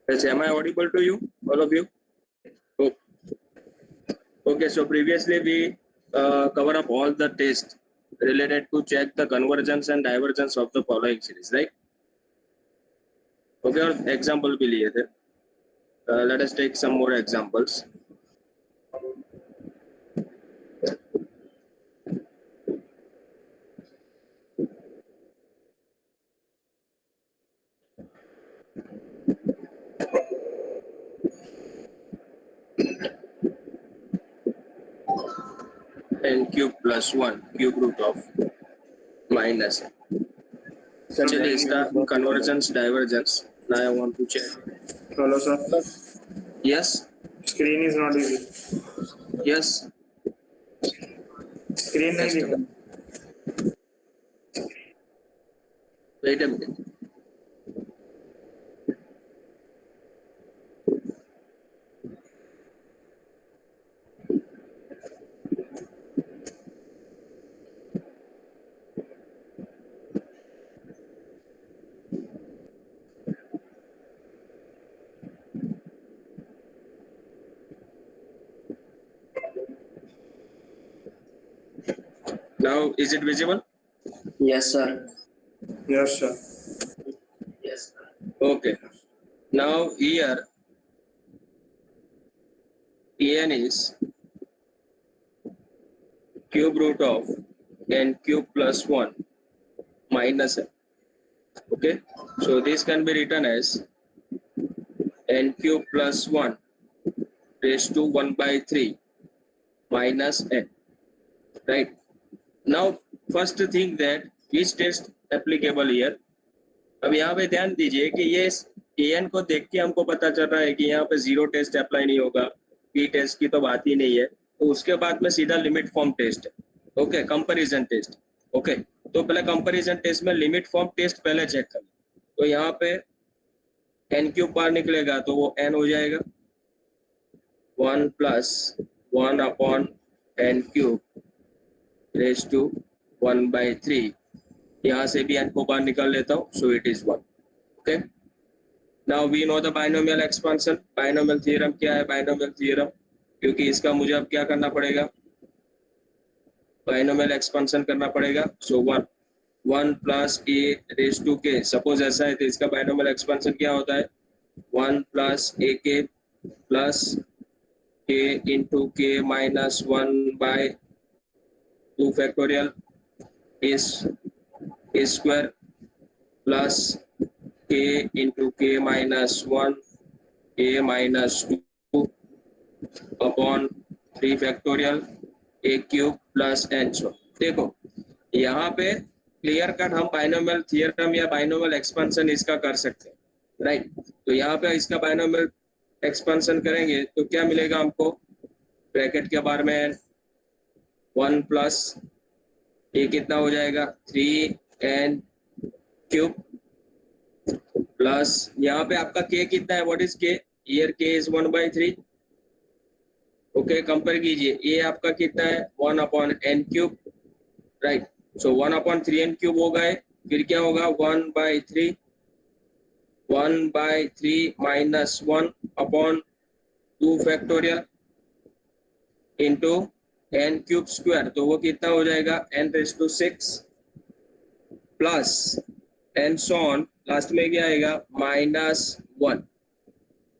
Yes, am I audible to you, all of you? Oh, okay, so previously we cover up all the tests related to check the convergence and divergence of the following series, right? Okay, और example भी लिए थे. Let us take some more examples. N cube plus 1 cube root of minus. चलिए इसका convergence divergence. Now I want to check. Hello, sir. Yes. Screen is not easy. Yes. Screen नहीं दिख रहा. Wait a minute. Now, is it visible? Yes, sir. Yes, sir. Yes. Okay. Now here, n is cube root of n cube plus 1 minus n. Okay. So this can be written as n cube plus 1 raised to 1 by 3 minus n. Right. Now, first thing that which test applicable here. अब यहाँ पे ध्यान दीजिए कि ये an को देख के हमको पता चल रहा है कि यहाँ पे जीरो टेस्ट अप्लाई नहीं होगा, p टेस्ट की तो बात ही नहीं है, तो उसके बाद में सीधा लिमिट फॉर्म टेस्ट है. Okay, comparison test. ओके, तो पहले कंपैरिजन टेस्ट में लिमिट फॉर्म टेस्ट पहले चेक कर. तो यहाँ पे n क्यूब बाहर निकलेगा तो वो n हो जाएगा 1 plus 1 upon n cube raise to 1 by 3. यहाँ से भी n को बाहर निकाल लेता हूँ, so it is 1. Okay. Now we know the binomial expansion. Binomial theorem क्या है? Binomial theorem, क्योंकि इसका मुझे अब क्या करना पड़ेगा? Binomial expansion करना पड़ेगा. So 1 plus a raised to k. Suppose ऐसा है तो इसका binomial expansion क्या होता है? 1 plus a k plus k into k minus 1 by 2 factorial is a square plus k into k minus 1 a minus 2 upon 3 factorial a cube plus n. So देखो यहाँ पे क्लियर कट हम binomial theorem या binomial expansion इसका कर सकते हैं, right. तो यहाँ पे इसका बाइनोमियल एक्सपेंशन करेंगे तो क्या मिलेगा हमको? ब्रैकेट के बारे में 1 प्लस ये कितना हो जाएगा 3n क्यूब प्लस यहाँ पे आपका k कितना है? What is k? Here k is 1 by 3. Okay, compare कीजिए, ये आपका कितना है? 1 upon n cube, right. So 1 upon 3n cube हो गए, फिर क्या होगा? 1 by 3 minus 1 upon 2 factorial into n cube square, तो वो कितना हो जाएगा? n raise to 6 plus n सॉन लास्ट में क्या आएगा? -1.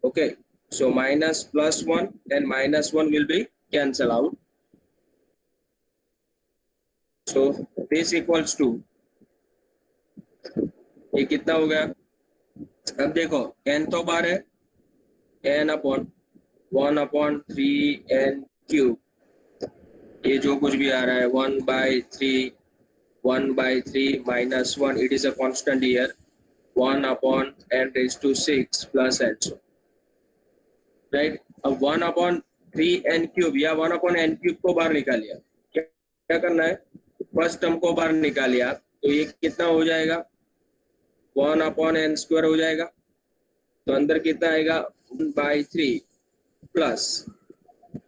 ओके, so minus plus 1 and minus 1 will be cancel out. So this equals to, ये कितना हो गया? अब देखो n तो बार है, n upon 1 upon 3n cube, ये जो कुछ भी आ रहा है 1 by 3 minus 1, it is a constant here, 1 upon n raised to 6 plus n. So right. अब 1 अपॉन 3n क्यूब या 1 अपॉन n क्यूब को बाहर निकालिए. क्या करना है? फर्स्ट टर्म को बाहर निकालिए, तो ये कितना हो जाएगा? 1 अपॉन n स्क्वायर हो जाएगा. तो अंदर कितना आएगा? 1 by 3 प्लस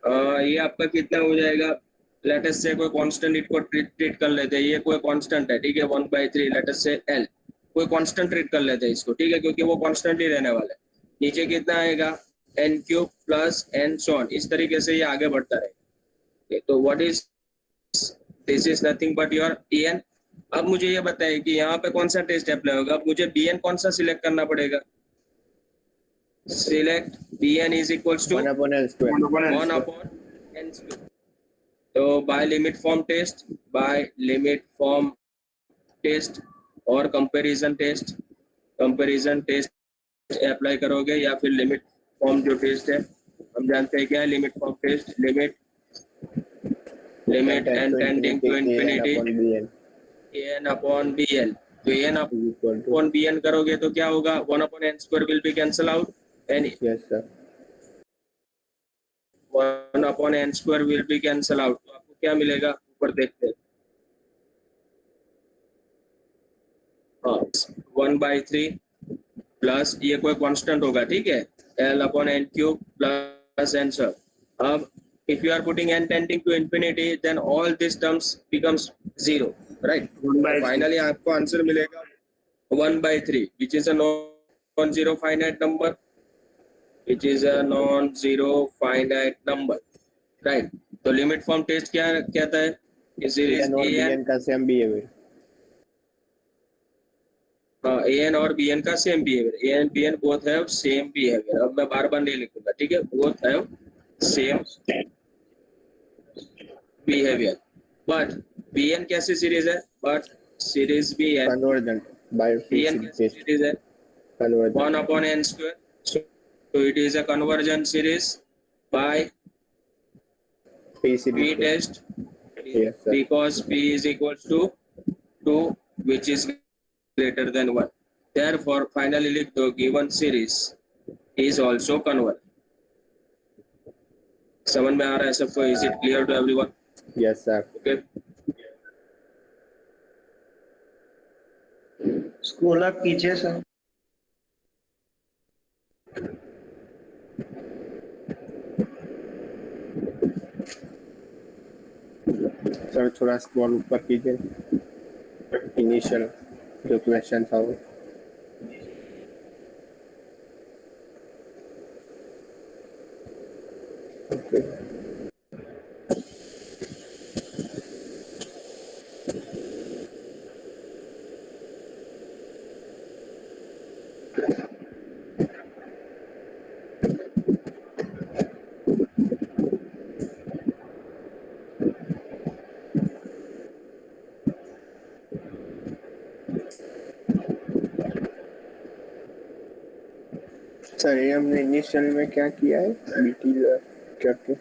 ये आपका कितना हो जाएगा? लेटस से कोई कांस्टेंट इट को ट्रीट कर लेते हैं. ये कोई कांस्टेंट है, ठीक है, 1 by 3 लेटस से l, कोई कांस्टेंट ट्रीट कर लेते हैं इसको, ठीक है, क्योंकि वो कांस्टेंट ही रहने वाला है. नीचे कितना आएगा n क्यूब प्लस n सॉन, इस तरीके से ये आगे बढ़ता रहेगा। तो what is this is nothing but your en। अब मुझे ये बताइए कि यहाँ पे कौन सा टेस्ट अप्लाई होगा। अब मुझे bn कौन सा सिलेक्ट करना पड़ेगा। Select bn is equals to 1 upon L square. 1 upon N 1 square. upon n square। तो by limit form test, by limit form test और कंपैरिजन टेस्ट अप्लाई करोगे, या फिर लिमिट फॉर्म जो टेस्ट है हम जानते हैं क्या है। Limit form test, limit n tending to infinity an upon bn। तो an upon bn करोगे तो क्या होगा, 1 upon n square will be cancel out and Yes sir. 1 upon n square will be cancel out। तो आपको क्या मिलेगा, ऊपर देखते हैं। हाँ 1/3 प्लस ये कोई कांस्टेंट होगा, ठीक है, l upon n cube plus n sir। अब if you are putting n tending to infinity then all these terms becomes 0, right? 1/3. Finally आपको आंसर मिलेगा 1/3 which is a non-zero finite number, which is a non-zero finite number, right? तो limit form test क्या कहता है कि series An और an Bn का same behaviour. an और bn का same behaviour, an bn both have same behaviour. अब मैं बार बार नहीं लिखूंगा, ठीक है, both have same behaviour. But bn कैसी सीरीज है, but series bn Convergent by bn Peace कैसी test. सीरीज है, Convergent. 1 upon n square, so it is a convergent series by Peace p test, Yes sir. because p is equals to 2 which is greater than 1। therefore finally लिख दो given series is also convergent। समझ में आ रहा है सबको? is it clear to everyone? Yes sir. okay, school आप पीछे सर। सर थोड़ा स्क्रॉल ऊपर कीजिए. इनिशियल जो क्वेश्चन था वो. Okay. सर ये हमने इनिशियल में क्या किया है, बीटी करके.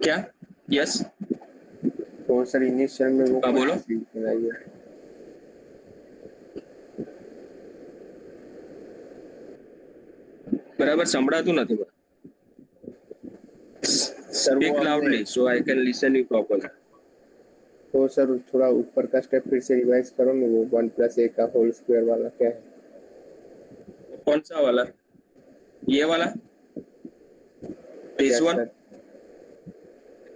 क्या? यस तो सर इनिशियल में वो हाँ, बोलो। बनाइए. બરાબર સંભળાતું નથી મને। Speak वो loudly so I can listen you properly। तो सर थोड़ा ऊपर का स्टेप फिर से रिवाइज करो ना, वो 1 + a का होल स्क्वायर वाला क्या है. कौन सा वाला? ये वाला, दिस वन।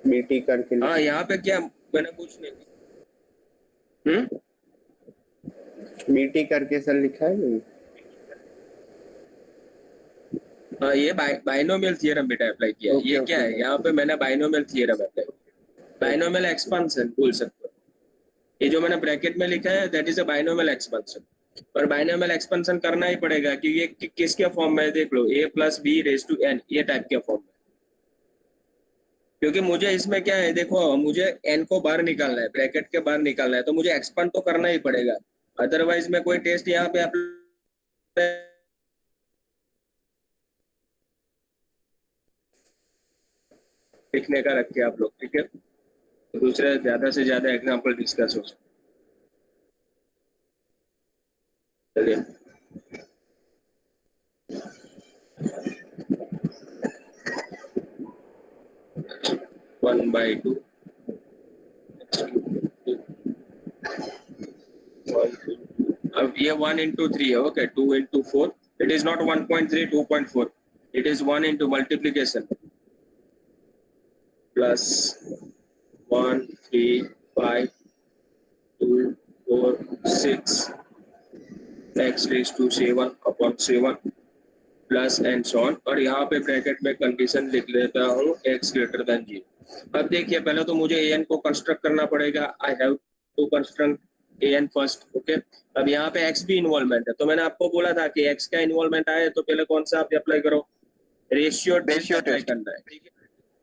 बीटी करके हाँ यहाँ पे क्या मैंने कुछ नहीं किया। बीटी करके सर लिखा है नहीं. हाँ ये बाइनोमियल थ्योरम बेटा अप्लाई किया। Okay, ये okay, क्या है, okay. यहाँ पे मैंने बाइनोमियल थ्योरम अप्लाई किया। बाइनोमियल एक्सपेंशन बोल सकते हो। ये जो मैंने ब्रैकेट में लिखा है that is a binomial expansion. और बाइनोमियल एक्सपेंशन करना ही पड़ेगा कि ये किसके फॉर्म में है, देख लो a + b⁻n ये टाइप के फॉर्म में। क्योंकि मुझे इसमें क्या है, देखो मुझे n को बाहर निकालना है, ब्रैकेट के बाहर निकालना है, तो मुझे एक्सपेंड तो करना ही पड़ेगा। अदरवाइज मैं कोई टेस्ट यहाँ पे आप लिखने का रख के आप लोग, ठीक है, तो दूसरे ज्यादा से ज्यादा एग्जाम्पल डिस्कस हो। चलिए 1/2 अब ये 1 into 3 है, okay 2 into 4 it is not 1.3 2.4 it is 1 into multiplication plus 1 3 5 2 4 6 x raised to 7 upon 7 plus and so on, और यहाँ पे ब्रैकेट में कंडीशन लिख लेता हूँ x ग्रेटर देन 0। अब देखिए पहले तो मुझे an को कंस्ट्रक्ट करना पड़ेगा, I have to construct an first. Okay, अब यहाँ पे x भी इन्वॉल्वमेंट है, तो मैंने आपको बोला था कि x का इन्वॉल्वमेंट आए तो पहले कौन सा आप अप्लाई करो, रेशियो टेस्ट अप्लाई करना है, ठीक है।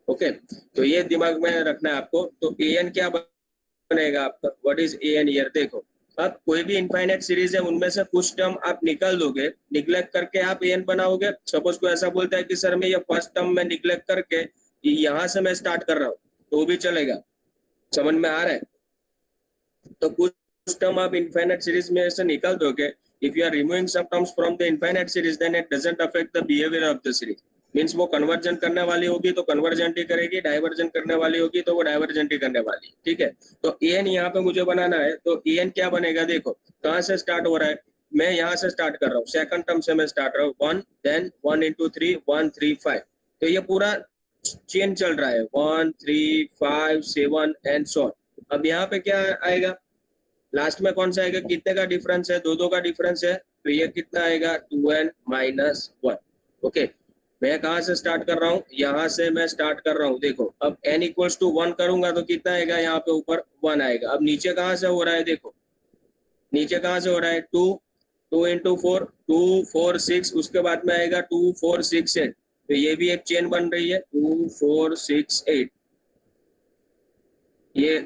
ओके, तो ये दिमाग में रखना है आपको। तो an क्या बनेगा आपका, व्हाट इज an हियर। देखो अब कोई भी इनफाइनाइट सीरीज है, उनमें से कुछ टर्म आप निकाल दोगे, निग्लेक्ट करके आप an बनाओगे। सपोज कोई ऐसा बोलता है कि सर मैं ये फर्स्ट टर्म में निग्लेक्ट करके यहाँ से मैं स्टार्ट कर रहा हूँ, तो भी चलेगा। समझ में आ रहा है। तो कुछ टर्म आप इनफाइनाइट सीरीज में से निकाल दोगे। If you are removing some terms from the infinite series then it doesn't affect the behaviour of the series. Means वो कन्वर्जन करने वाली होगी तो कन्वर्जेंट ही करेगी, डाइवर्जन करने वाली होगी तो वो डाइवर्जेंट ही करने वाली, ठीक है। तो an यहाँ पे मुझे बनाना है, तो an क्या बनेगा, देखो कहाँ से स्टार्ट हो रहा है, मैं यहाँ से स्टार्ट कर रहा हूँ, सेकंड टर्म से मैं स्टार्ट कर रहा हूँ, 1 देन 1 into 3 1 3 5। तो ये पूरा चेन चल रहा है 1 3 5 7 एंड सो ऑन। अब यहाँ पे क्या आएगा, लास्ट में कौन सा आएगा, कितने का डिफरेंस है, दो का डिफरेंस है, तो ये कितना आएगा 2n minus 1। ओके, मैं कहाँ से स्टार्ट कर रहा हूँ, यहाँ से मैं स्टार्ट कर रहा हूँ। देखो अब n इक्वल्स टू 1 करूंगा तो कितना आएगा, यहाँ पे ऊपर 1 आएगा। अब नीचे कहाँ से हो रहा है, देखो नीचे कहाँ से हो रहा है, 2 2 into 4 2 4 6, उसके बाद में आएगा 2 4 6 8। तो ये भी एक चेन बन रही है 2 4 6 8। ये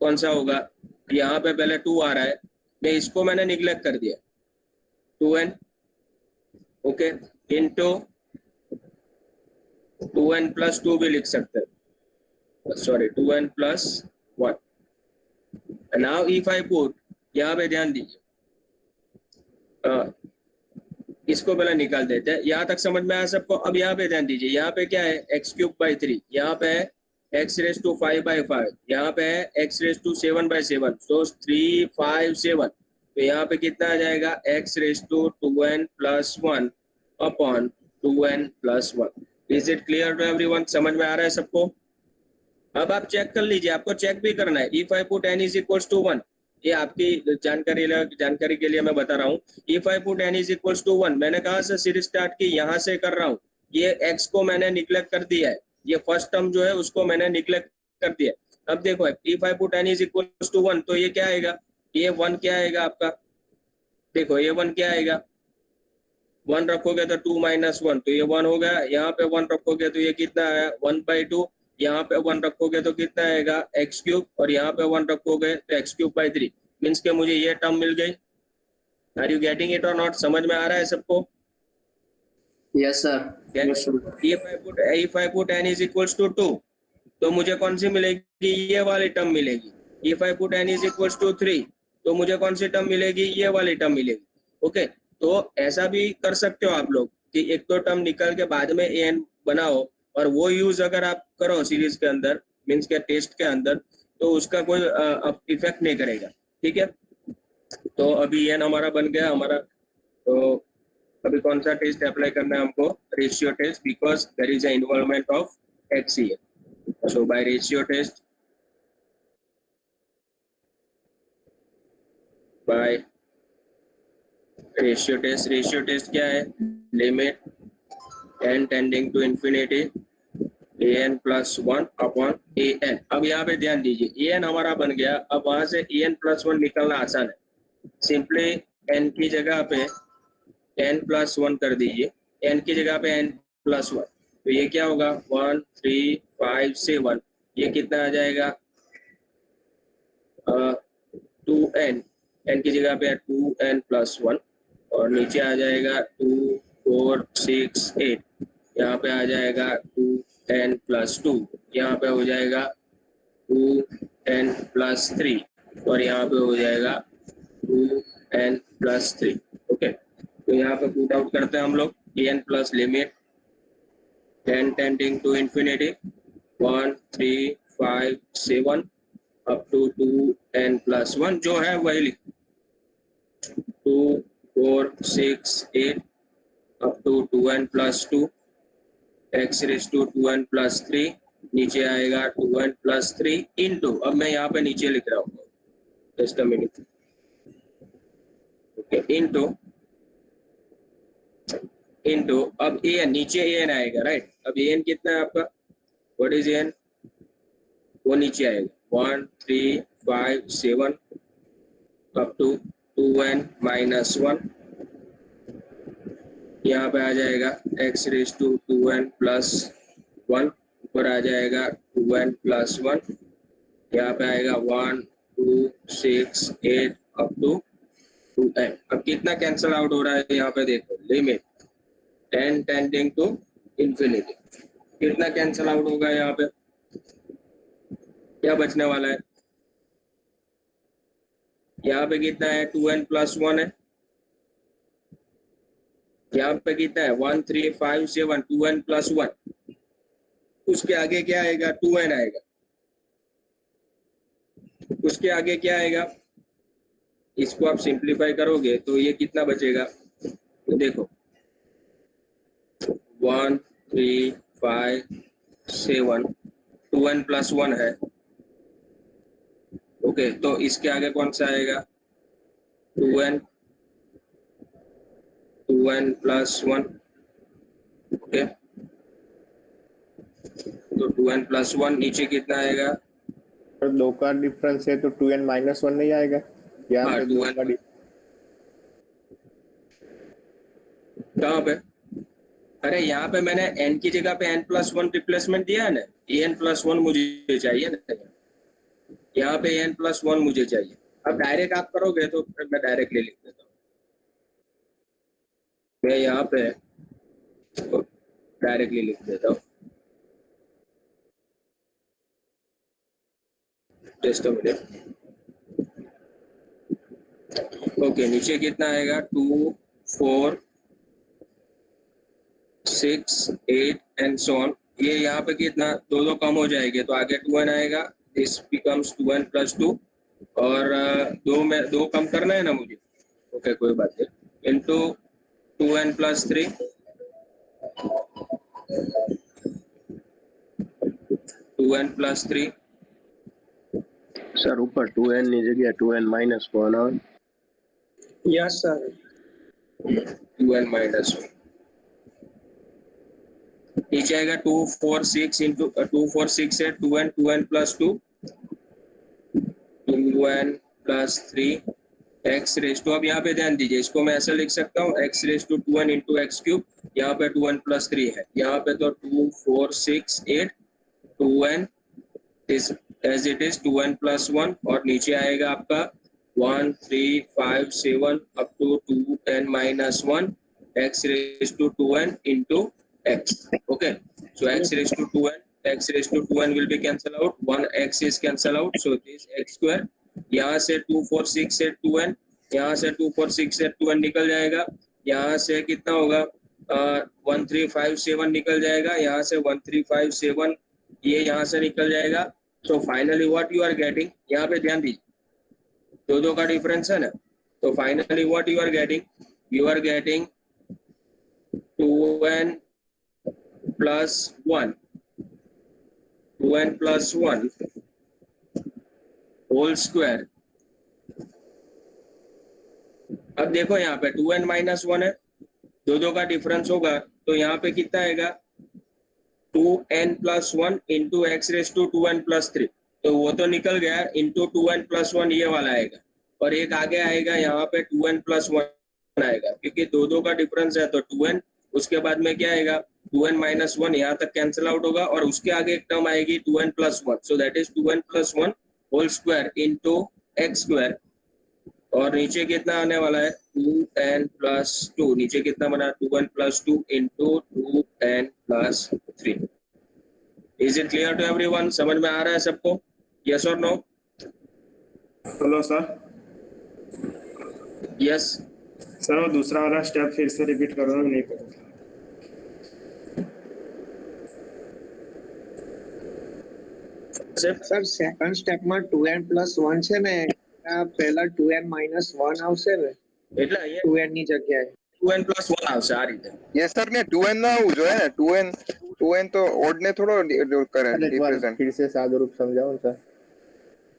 कौन सा होगा, यहाँ पे पहले 2 आ रहा है, मैं इसको मैंने निग्लेक्ट कर दिया, 2n okay into 2n plus 2 भी लिख सकते हैं, sorry 2n plus 1। Now if I put, यहाँ पे ध्यान दीजिए, इसको पहले निकाल देते हैं, यहाँ तक समझ में आया सबको। अब यहाँ पे ध्यान दीजिए, यहाँ पे क्या है x³/3, यहाँ पे है x⁵5/5, यहाँ पे है x⁵7/7, तो 3 5 7। तो यहाँ पे कितना आ जाएगा x⁵2n + 1 upon 2n + 1। Is it clear to everyone, समझ में आ रहा है सबको। अब आप चेक कर लीजिए, आपको चेक भी करना है। इफ आई पुट n = 1, ये आपकी जानकारी के लिए मैं बता रहा हूँ। इफ आई पुट n = 1, मैंने कहाँ से सीरीज स्टार्ट की, यहाँ से कर रहा हूँ। ये x को मैंने निग्लेक्ट कर दिया है, ये फर्स्ट टर्म जो है उसको मैंने निग्लेक्ट कर दिया। अब देखो इफ आई पुट n = 1, तो ये क्या आएगा, ये 1 क्या आएगा आपका, देखो ये 1 क्या आएगा, 1 रखोगे तो 2 - 1, तो ये 1 हो गया। यहाँ पे 1 रखोगे तो ये कितना आया 1/2। यहाँ पे 1 रखोगे तो कितना आएगा x³, और यहाँ पे 1 रखोगे तो x³/3। मीन्स के मुझे ये टर्म मिल गई। आर यू गेटिंग इट और नॉट, समझ में आ रहा है सबको। Yes sir. Yes, sir. If I put n = 2, तो मुझे कौन सी मिलेगी, ये वाली टर्म मिलेगी। इफ आई पुट n = 3, तो मुझे कौन सी टर्म मिलेगी, ये वाली टर्म मिलेगी। ओके, तो ऐसा भी कर सकते हो आप लोग कि एक तो टर्म निकल के बाद में an बनाओ, और वो यूज अगर आप करो सीरीज के अंदर, मीन्स के टेस्ट के अंदर, तो उसका कोई इफेक्ट नहीं करेगा, ठीक है। तो अभी n हमारा बन गया हमारा। तो अभी कौन सा टेस्ट अप्लाई करना है हमको, ratio test, because there is a involvement of x here। so by ratio test, ratio test क्या है, limit n tending to infinity an + 1 upon an। अब यहाँ पे ध्यान दीजिए, an हमारा बन गया। अब वहां से an + 1 निकालना आसान है, सिंपली n की जगह पे n + 1 कर दीजिए, n की जगह पे n + 1। तो ये क्या होगा 1 3 5 7, ये कितना आ जाएगा 2n, n की जगह पे 2n + 1, और नीचे आ जाएगा 2 4 6 8, यहाँ पे आ जाएगा 2n + 2, यहाँ पे हो जाएगा 2n + 3, और यहाँ पे हो जाएगा 2n + 3। ओके, तो यहाँ पे पुट आउट करते हैं हम लोग, an plus limit n tending to infinity 1 3 5 7 up to 2n + 1, जो है वही लिख 2 4 6 8 अप टू 2n + 2 x⁵2n + 3, नीचे आएगा 2n + 3 इंटू, अब मैं यहाँ पे नीचे लिख रहा हूँ, just a minute, okay, into into अब ए एन, नीचे ए एन आएगा राइट। अब ए एन कितना है आपका, व्हाट इज एन, वो नीचे आएगा 1 3 5 7 अप टू 2n माइनस 1। यहाँ पे आ जाएगा x raise to 2n plus 1, ऊपर आ जाएगा 2n प्लस 1, यहाँ पे आएगा 1 2 6 8 अप टू 2n। अब कितना कैंसल आउट हो रहा है यहाँ पे देखो, limit n tending to infinity, कितना कैंसल आउट होगा यहाँ पे, क्या बचने वाला है यहाँ पे, कितना है 2n प्लस 1 है, यहाँ पे कितना है 1 3 5 7 2n प्लस 1, उसके आगे क्या आएगा 2n आएगा, उसके आगे क्या आएगा, इसको आप सिंप्लीफाई करोगे तो ये कितना बचेगा, तो देखो 1 3 5 7 2n प्लस 1 है, ओके तो इसके आगे कौन सा आएगा 2n प्लस 1, ओके तो 2n प्लस 1, नीचे कितना आएगा, तो 2 का डिफरेंस है तो 2n माइनस 1 नहीं आएगा, यहाँ हाँ पे 2 का 2n कहाँ पे, अरे यहाँ पे मैंने n की जगह पे n प्लस 1 रिप्लेसमेंट दिया है ना, n प्लस 1 मुझे चाहिए ना, यहाँ पे n प्लस 1 मुझे चाहिए। अब डायरेक्ट आप करोगे तो फिर मैं डायरेक्टली लिख देता हूँ, मैं यहाँ पे डायरेक्टली लिख देता हूँ, जस्ट अ मिनट, ओके नीचे कितना आएगा 2 4 6 8 एंड सो ऑन, ये यहाँ पे कितना दो दो कम हो जाएंगे तो आगे 2n आएगा, दिस बिकम्स 2n प्लस 2, और दो में दो कम करना है ना मुझे, ओके कोई बात नहीं, into 2n plus 3, 2n plus 3, sir ऊपर 2n ની જગ્યાએ 2n માઇનસ 1 આવે। Yes, sir. 2n माइनस 1, नीचे आएगा 2 4 6 इंटू 2 4 6 है 2n plus 2 2n plus 3 x raise to, अब यहाँ पे ध्यान दीजिए, इसको मैं ऐसा लिख सकता हूँ x raise to 2n into x cube, यहाँ पे 2n प्लस 3 है, यहाँ पे तो 2 4 6 8 2n is as it is 2n plus 1, और नीचे आएगा आपका 1 3 5 7 up to 2n minus 1 x raise to 2n into x, okay so x raised to 2n will be cancel out, 1x is cancel out, so this x square, यहाँ से 2 4 6 8 2n, यहाँ से 2 4 6 8 2n निकल जाएगा, यहाँ से कितना होगा 1 3 5 7 निकल जाएगा, यहाँ से 1 3 5 7 ये यहाँ से निकल जाएगा, so finally what you are getting, यहाँ पे ध्यान दीजिए दो का डिफरेंस है ना, तो finally what you are getting 2n plus 1 2n plus 1 whole square. अब देखो यहाँ पे 2n माइनस 1 है, दो का डिफरेंस होगा तो यहाँ पे कितना आएगा 2n plus 1 into x raise to 2n plus 3, तो वो तो निकल गया, इंटू 2n प्लस 1 ये वाला आएगा, और एक आगे आएगा यहाँ पे 2n प्लस 1 आएगा, क्योंकि दो का डिफरेंस है तो 2n, उसके बाद में क्या आएगा 2n माइनस 1 यहाँ तक कैंसिल आउट होगा, और उसके आगे एक टर्म आएगी 2n plus 1, so that is 2n plus 1 whole square into x square, और नीचे कितना आने वाला है 2n प्लस 2, नीचे कितना बना 2n plus 2 into 2n plus 3। Is it clear to everyone, समझ में आ रहा है सबको, यस और no? Hello sir. Yes sir वो दूसरा वाला स्टेप फिर से रिपीट करो ना, नहीं पता। સર સેકન્ડ સ્ટેપમાં 2n પ્લસ 1 છે ને, પહેલા 2n માઇનસ 1 આવશે ને, એટલે અહીંયા 2n ની જગ્યાએ 2n પ્લસ 1 આવશે આ રીતે। યસ સર ને 2n ના આવવું જોઈએ ને, 2n તો ઓડ ને થોડો કરે एक बार रिप्रेजेंट। फिर से सादुर रूप समझाओ सर।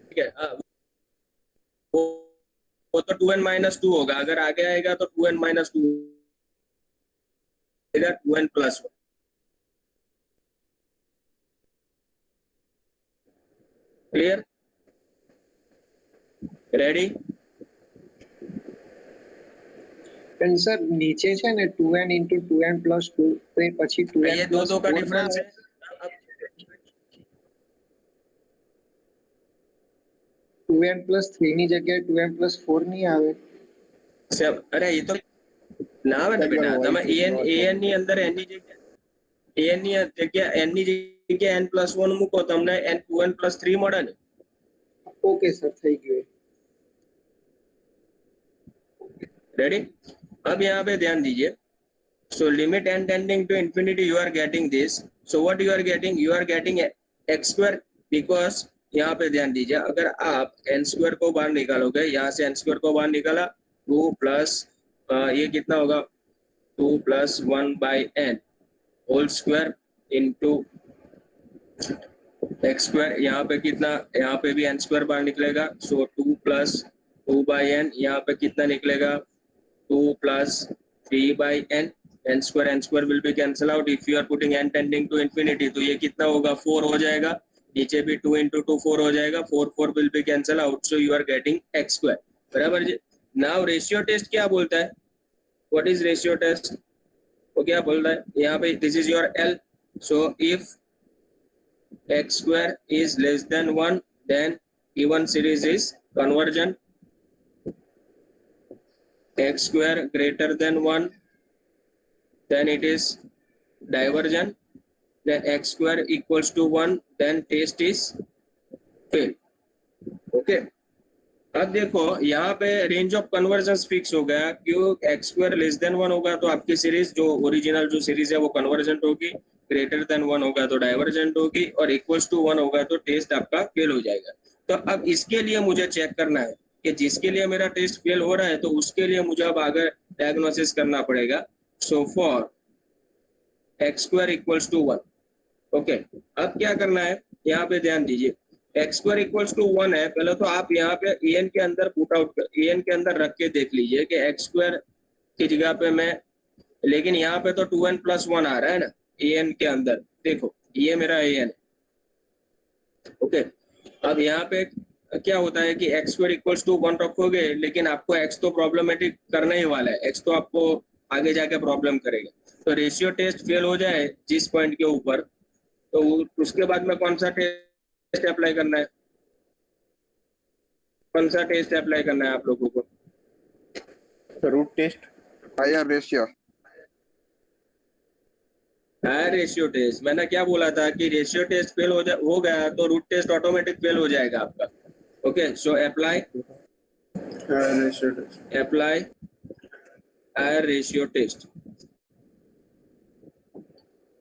ठीक है हाँ, वो तो 2n माइनस 2 होगा, अगर आगे आएगा तो 2n minus 2 2n plus 1। Clear? Ready? પણ સર નીચે છે ને 2n into 2n plus 2 તો એ પછી 2n ये दो plus दो का 4 ना डिफरेंस આવે? है। अब 2n plus 3 ની જગ્યાએ 2n plus 4 નહીં આવે? અરે એ તો ના આવે ને બેટા, તમે an ની અંદર n ની જગ્યા n ની જગ્યા n plus 1 મૂકો, તમને n 2n plus 3 મળે ને। ઓકે સર, થઈ ગયું એ। रेडी? अब यहाँ पे ध्यान दीजिए। So limit n tending to infinity, you are getting this. So what you are getting? You are getting x square, because यहाँ पे ध्यान दीजिए, अगर आप n स्क्वायर को बाहर निकालोगे, यहाँ से n स्क्वायर को बाहर निकाला, 2 प्लस ये कितना होगा, 2 plus 1 by n whole square into x square. यहाँ पे कितना, यहाँ पे भी n स्क्वायर बाहर निकलेगा, सो 2 प्लस 2 बाई n, यहाँ पे कितना निकलेगा, 2 plus 3 by n square will be cancel out if you are putting n tending to infinity, तो ये कितना होगा, 4 हो जाएगा, नीचे भी 2 into 2 4 हो जाएगा, 4 will be cancel out, so you are getting x square। बराबर जी। now ratio test क्या बोलता है, what is ratio test, वो क्या बोल रहा है यहाँ पे, this is your L, so if x square is less than 1 then even series is convergent, x square greater than 1 then it is divergent, then x square equals to 1 then test is fail। Okay, अब देखो यहाँ पे range of convergence fix हो गया, क्यों, x square less than 1 होगा तो आपकी सीरीज जो ओरिजिनल जो सीरीज है वो कन्वर्जेंट होगी, ग्रेटर देन 1 होगा तो डाइवर्जेंट होगी, और इक्वल्स टू 1 होगा तो टेस्ट आपका फेल हो जाएगा। तो अब इसके लिए मुझे चेक करना है कि जिसके लिए मेरा टेस्ट फेल हो रहा है, तो उसके लिए मुझे अब आगे डायग्नोसिस करना पड़ेगा। So for x square equals to 1, okay, अब क्या करना है, यहाँ पे ध्यान दीजिए, एक्स स्क्वायर इक्वल्स टू 1 है, पहले तो आप यहाँ पे an के अंदर पुट आउट, an के अंदर रख के देख लीजिए कि एक्स स्क्वायर की जगह पे मैं, लेकिन यहाँ पे तो 2n plus 1 आ रहा है ना an के अंदर, देखो ये मेरा an है, ओके। अब यहाँ पे क्या होता है कि एक्स स्क्वायर इक्वल्स टू 1 रखोगे, लेकिन आपको x तो प्रॉब्लमेटिक करना ही वाला है, x तो आपको आगे जाके प्रॉब्लम करेगा। तो रेशियो टेस्ट फेल हो जाए जिस पॉइंट के ऊपर, तो उसके बाद में कौन सा टेस्ट अप्लाई करना है, कौन सा टेस्ट अप्लाई करना है आप लोगों को, root test, higher ratio, higher ratio test. मैंने क्या बोला था कि रेशियो टेस्ट फेल हो गया तो रूट टेस्ट ऑटोमेटिक फेल हो जाएगा आपका। Okay, so apply higher ratio test.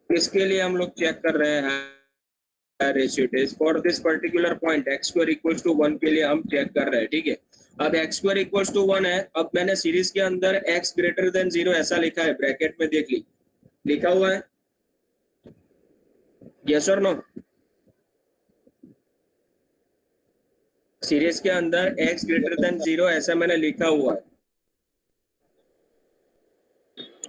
इसके लिए हम लोग चेक कर रहे हैं higher ratio test for this particular point x square equals to 1 के लिए हम चेक कर रहे हैं, ठीक है। अब एक्स स्क्वायर इक्वल्स टू 1 है, अब मैंने सीरीज के अंदर x ग्रेटर देन 0 ऐसा लिखा है, ब्रैकेट में देख ली, लिखा हुआ है, यस और नो, सीरीज के अंदर x ग्रेटर देन 0 ऐसा मैंने लिखा हुआ है।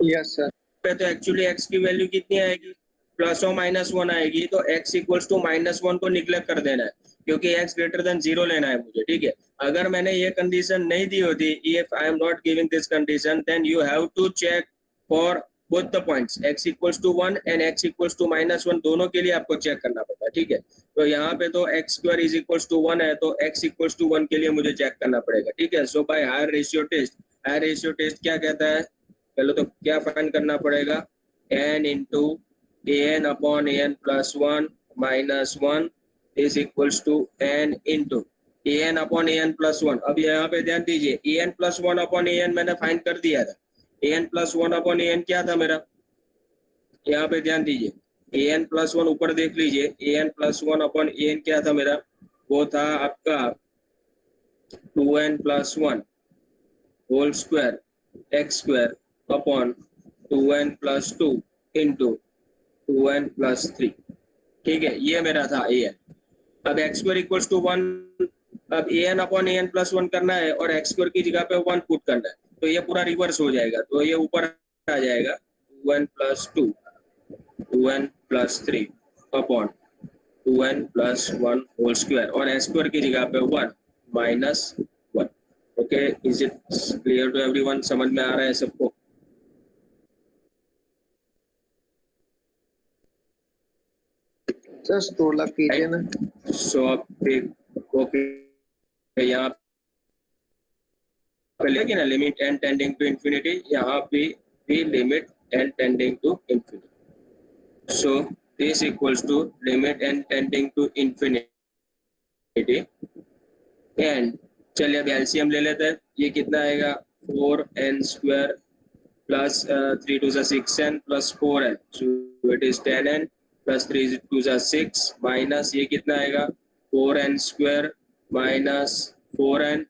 Yes sir. पे तो एक्चुअली x की वैल्यू कितनी आएगी, प्लस और माइनस 1 आएगी, तो x इक्वल्स टू -1 को निग्लेक्ट कर देना है, क्योंकि x ग्रेटर देन 0 लेना है मुझे, ठीक है। अगर मैंने ये कंडीशन नहीं दी होती, if I am not giving this condition, then you have to check for both the points x equals to 1 and x equals to -1, दोनों के लिए आपको चेक करना पड़ता है, ठीक है। तो यहाँ पे तो x square is equals to 1 है, तो x इक्वल्स टू 1 के लिए मुझे चेक करना पड़ेगा, ठीक है। सो बाय हायर रेशियो टेस्ट क्या कहता है, पहले तो क्या फाइंड करना पड़ेगा, n into an upon an plus 1 minus 1 is equals to n into an upon an plus 1। अब यहाँ पे ध्यान दीजिए, an plus 1 upon an मैंने फाइंड कर दिया था, an plus 1 upon an क्या था मेरा, यहाँ पे ध्यान दीजिए, an plus 1 ऊपर देख लीजिए, an plus 1 upon an क्या था मेरा, वो था आपका 2n plus 1 whole square x square upon 2n plus 2 into 2n plus 3, ठीक है, ये मेरा था an। अब x स्क्वायर इक्वल्स टू 1, अब an अपॉन an प्लस 1 करना है और x स्क्वायर की जगह पे 1 पुट करना है, तो ये पूरा रिवर्स हो जाएगा, तो ये ऊपर आ जाएगा 2n plus 2, 2n plus 3 upon 2n plus 1 whole square, और n square की जगह पे 1 minus 1. Okay, is it clear to everyone? समझ में आ रहा है सबको? सर थोड़ा कीजिए ना। So ओके यहाँ पे लेकिन ना limit n tending to infinity, यहाँ पे भी limit n tending to infinity. So this equals to limit n tending to infinity, and चलिए अब एलसीएम ले लेते हैं. ये कितना आएगा? 4n square plus 3 to the 6n plus 4n, so it is 10n plus 3 to the 6 minus ये कितना आएगा? 4n square minus 4n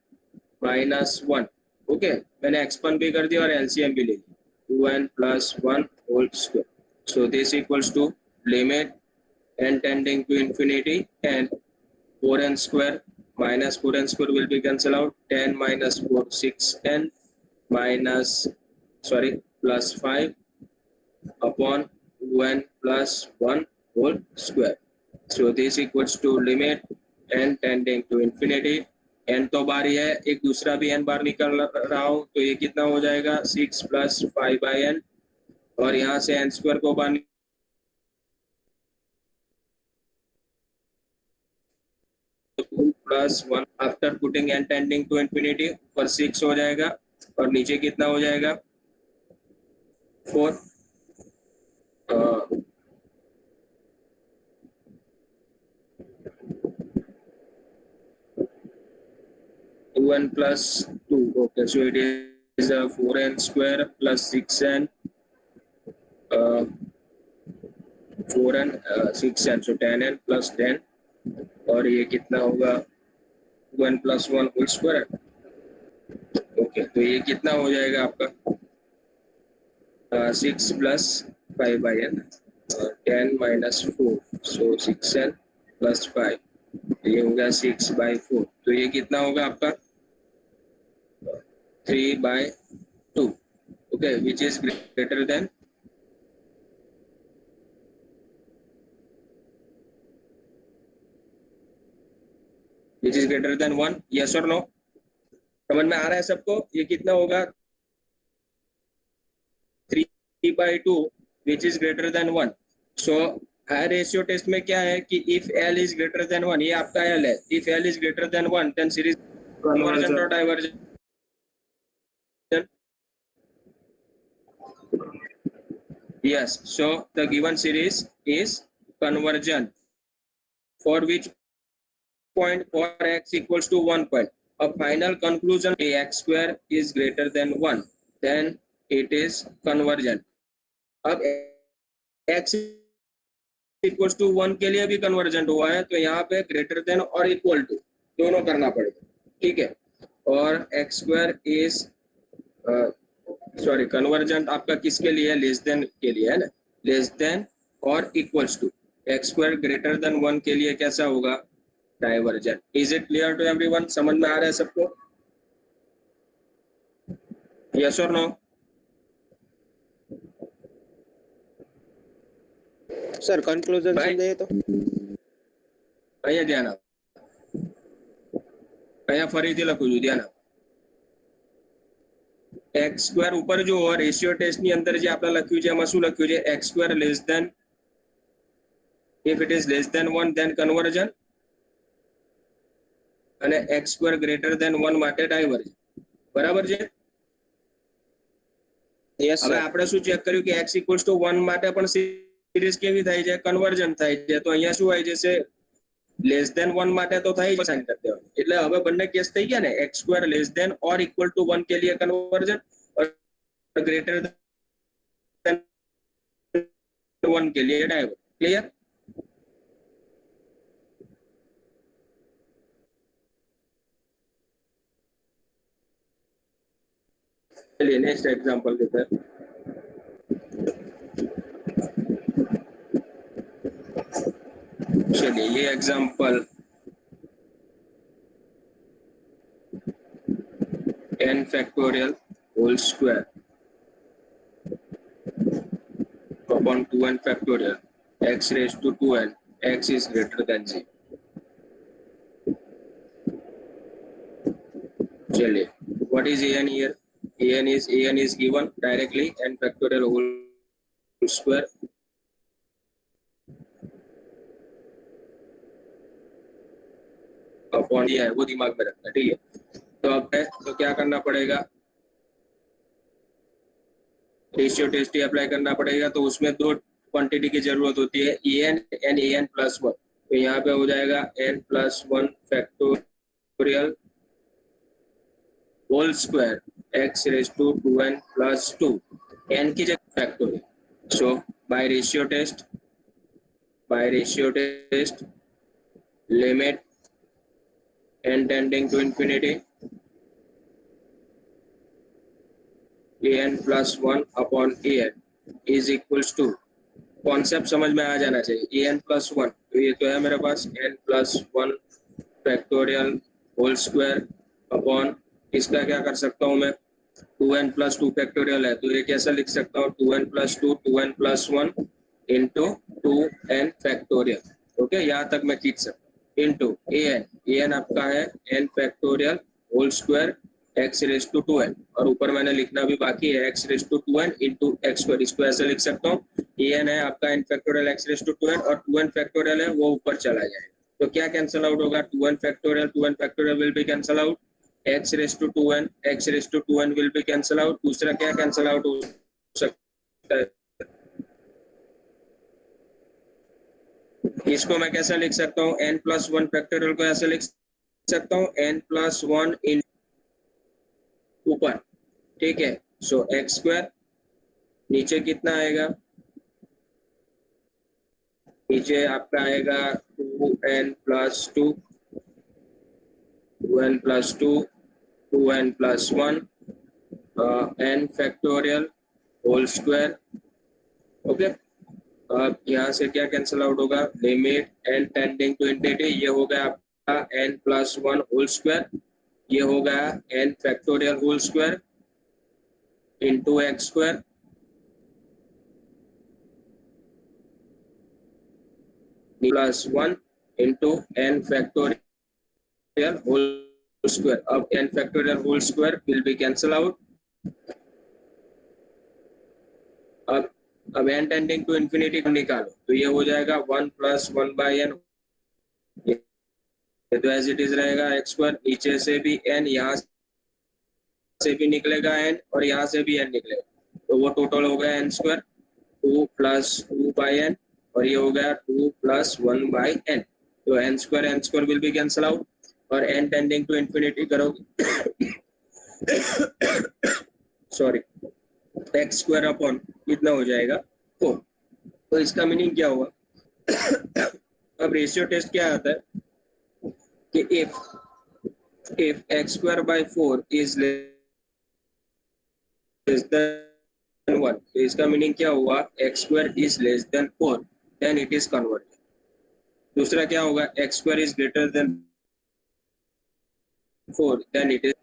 minus 1. Okay, मैंने एक्सपांड भी कर दिया और एलसीएम भी ले लिया. 2n plus 1 whole square. So this equals to limit n tending to infinity, and 4n square minus 4n square will be cancel out. 10 minus 4, 6n minus plus 5 upon 2n plus 1 whole square. So this equals to limit n tending to infinity. n तो बार ही है, एक दूसरा भी n बार निकल रहा हूँ, तो ये कितना हो जाएगा? 6 plus 5 by n, और यहाँ से n स्क्वायर को बार 2 plus 1 after putting n tending to infinity, पर 6 हो जाएगा, और नीचे कितना हो जाएगा? 4. 2n plus 2. Okay, so it is 4n square plus 6n, 4n 6n, so 10n plus 10, और ये कितना होगा? 2n plus 1 whole square. Okay, तो ये कितना हो जाएगा आपका? 6 plus 5 by n, 10 minus 4, so 6n plus 5, ये होगा 6 by 4. तो ये कितना होगा आपका? 3 by 2. Okay, which is greater than which is greater than 1. Yes or no? समझ में आ रहा है सबको? ये कितना होगा? 3 by 2 which is greater than 1. So higher ratio test में क्या है कि if L is greater than 1, ये आपका L है. If L is greater than 1, then series convergent or divergent? Yes, so the given series is convergent. For which point? For x equals to 1 point. A final conclusion, ax square is greater than 1, then it is convergent. अब x equals to 1 के लिए भी convergent हुआ है, तो यहाँ पे greater than और equal to दोनों करना पड़ेगा, ठीक है. और x square is कन्वर्जेंट आपका किसके लिए? लेस देन के लिए है ना. लेस देन और equals to. X square greater than 1 के लिए कैसा होगा? Divergent. Is it clear to everyone? समझ में आ रहा है सबको? यस और नो? सर कंक्लूजन समझे तो અહીંયા ધ્યાન આપ. અહીંયા ફરીથી લખું છું, ધ્યાન આપ. एक्स स्क्वायर ऊपर जो रेशियो टेस्ट ની અંદર જે આપણે લખ્યું છે એમાં શું લખ્યું છે? x square less than, if it is less than 1 then convergent, અને x સ્ક્વેર ગ્રેટર ધેન 1 માટે ડાયવર્જન્ટ. બરાબર છે? यस હવે આપણે શું ચેક કર્યું કે x equals to 1 માટે પણ સિરીઝ કેવી થાય છે? કન્વર્જન્ટ થાય છે. તો અહીંયા શું આવી જશે? લેસ ધેન 1 માટે તો થાય જ, સાઈન કરી દેવાનું. એટલે હવે બંને કેસ થઈ ગયા ને, x સ્ક્વેર લેસ ધેન और इक्वल टू 1 के लिए कन्वर्जन, और ग्रेटर देन 1 के लिए डाइवर्जन. क्लियर? चलिए नेक्स्ट एग्जांपल देते हैं. चलिए ये example n factorial whole square upon 2n factorial x raised to 2n x is greater than 0. चलिए, what is an here? an is given directly n factorial whole square upon ये है, वो दिमाग में रखना, ठीक है। तो अब है तो क्या करना पड़ेगा, रेशियो टेस्ट ही अप्लाई करना पड़ेगा। तो उसमें दो क्वांटिटी की जरूरत होती है, an प्लस 1। तो यहाँ पे हो जाएगा n plus 1 factorial whole square x raise to 2n plus 2, n की जगह factorial. So by ratio test limit n tending to infinity an plus 1 upon an is equals to, concept समझ में आ जाना चाहिए, an प्लस 1। तो ये तो है मेरे पास n plus 1 factorial whole square upon, इसका क्या कर सकता हूँ मैं, 2n प्लस 2 फैक्टोरियल है, तो ये कैसा लिख सकता हूँ, 2n plus 2 2n plus 1 into 2n factorial. Okay, यहाँ तक मैं खींच सकता हूँ, इंटू an आपका है n factorial whole square x raise to 2n, और ऊपर मैंने लिखना भी बाकी है x raise to 2n into x square. इसको ऐसे लिख सकता हूँ, an है आपका n factorial x raise to 2n और 2n फैक्टोरियल है वो ऊपर चला जाएगा। तो क्या कैंसिल आउट होगा, 2n factorial will be cancel out, x raise to 2n will be cancel out. दूसरा क्या कैंसिल आउट हो सकता है, इसको मैं कैसे लिख सकता हूँ, n प्लस 1 फैक्टोरियल को ऐसे लिख सकता हूँ, n प्लस 1 इन ऊपर, ठीक है। सो x स्क्वायर, नीचे कितना आएगा, नीचे आपका आएगा 2n plus 2 2n plus 2 2n plus 1 n factorial whole square. Okay, अब यहाँ से क्या कैंसिल आउट होगा, limit n tending to infinity, ये हो गया आपका n प्लस 1 होल स्क्वायर, ये हो गया n factorial whole square into x square plus 1 into n factorial whole square. अब n factorial whole square will be cancel out. अब n टेंडिंग टू इंफिनिटी निकालो, तो ये हो जाएगा 1 प्लस 1 बाई एन, तो एज इट इज रहेगा x square, नीचे से भी n, यहाँ से भी निकलेगा n और यहाँ से भी n निकलेगा, तो वो टोटल हो गया n square 2 plus 2 by n, और ये हो गया 2 प्लस 1 बाई एन। तो n square will be cancel out, और n टेंडिंग टू इंफिनिटी करोगे सॉरी, एक्स स्क्वायर अपॉन कितना हो जाएगा 4। तो इसका मीनिंग क्या हुआ अब रेशियो टेस्ट क्या आता है कि if x square by 4 is less than 1, तो इसका मीनिंग क्या हुआ, x square is less than 4 then it is converted। दूसरा क्या होगा, x square is greater than 4 then it is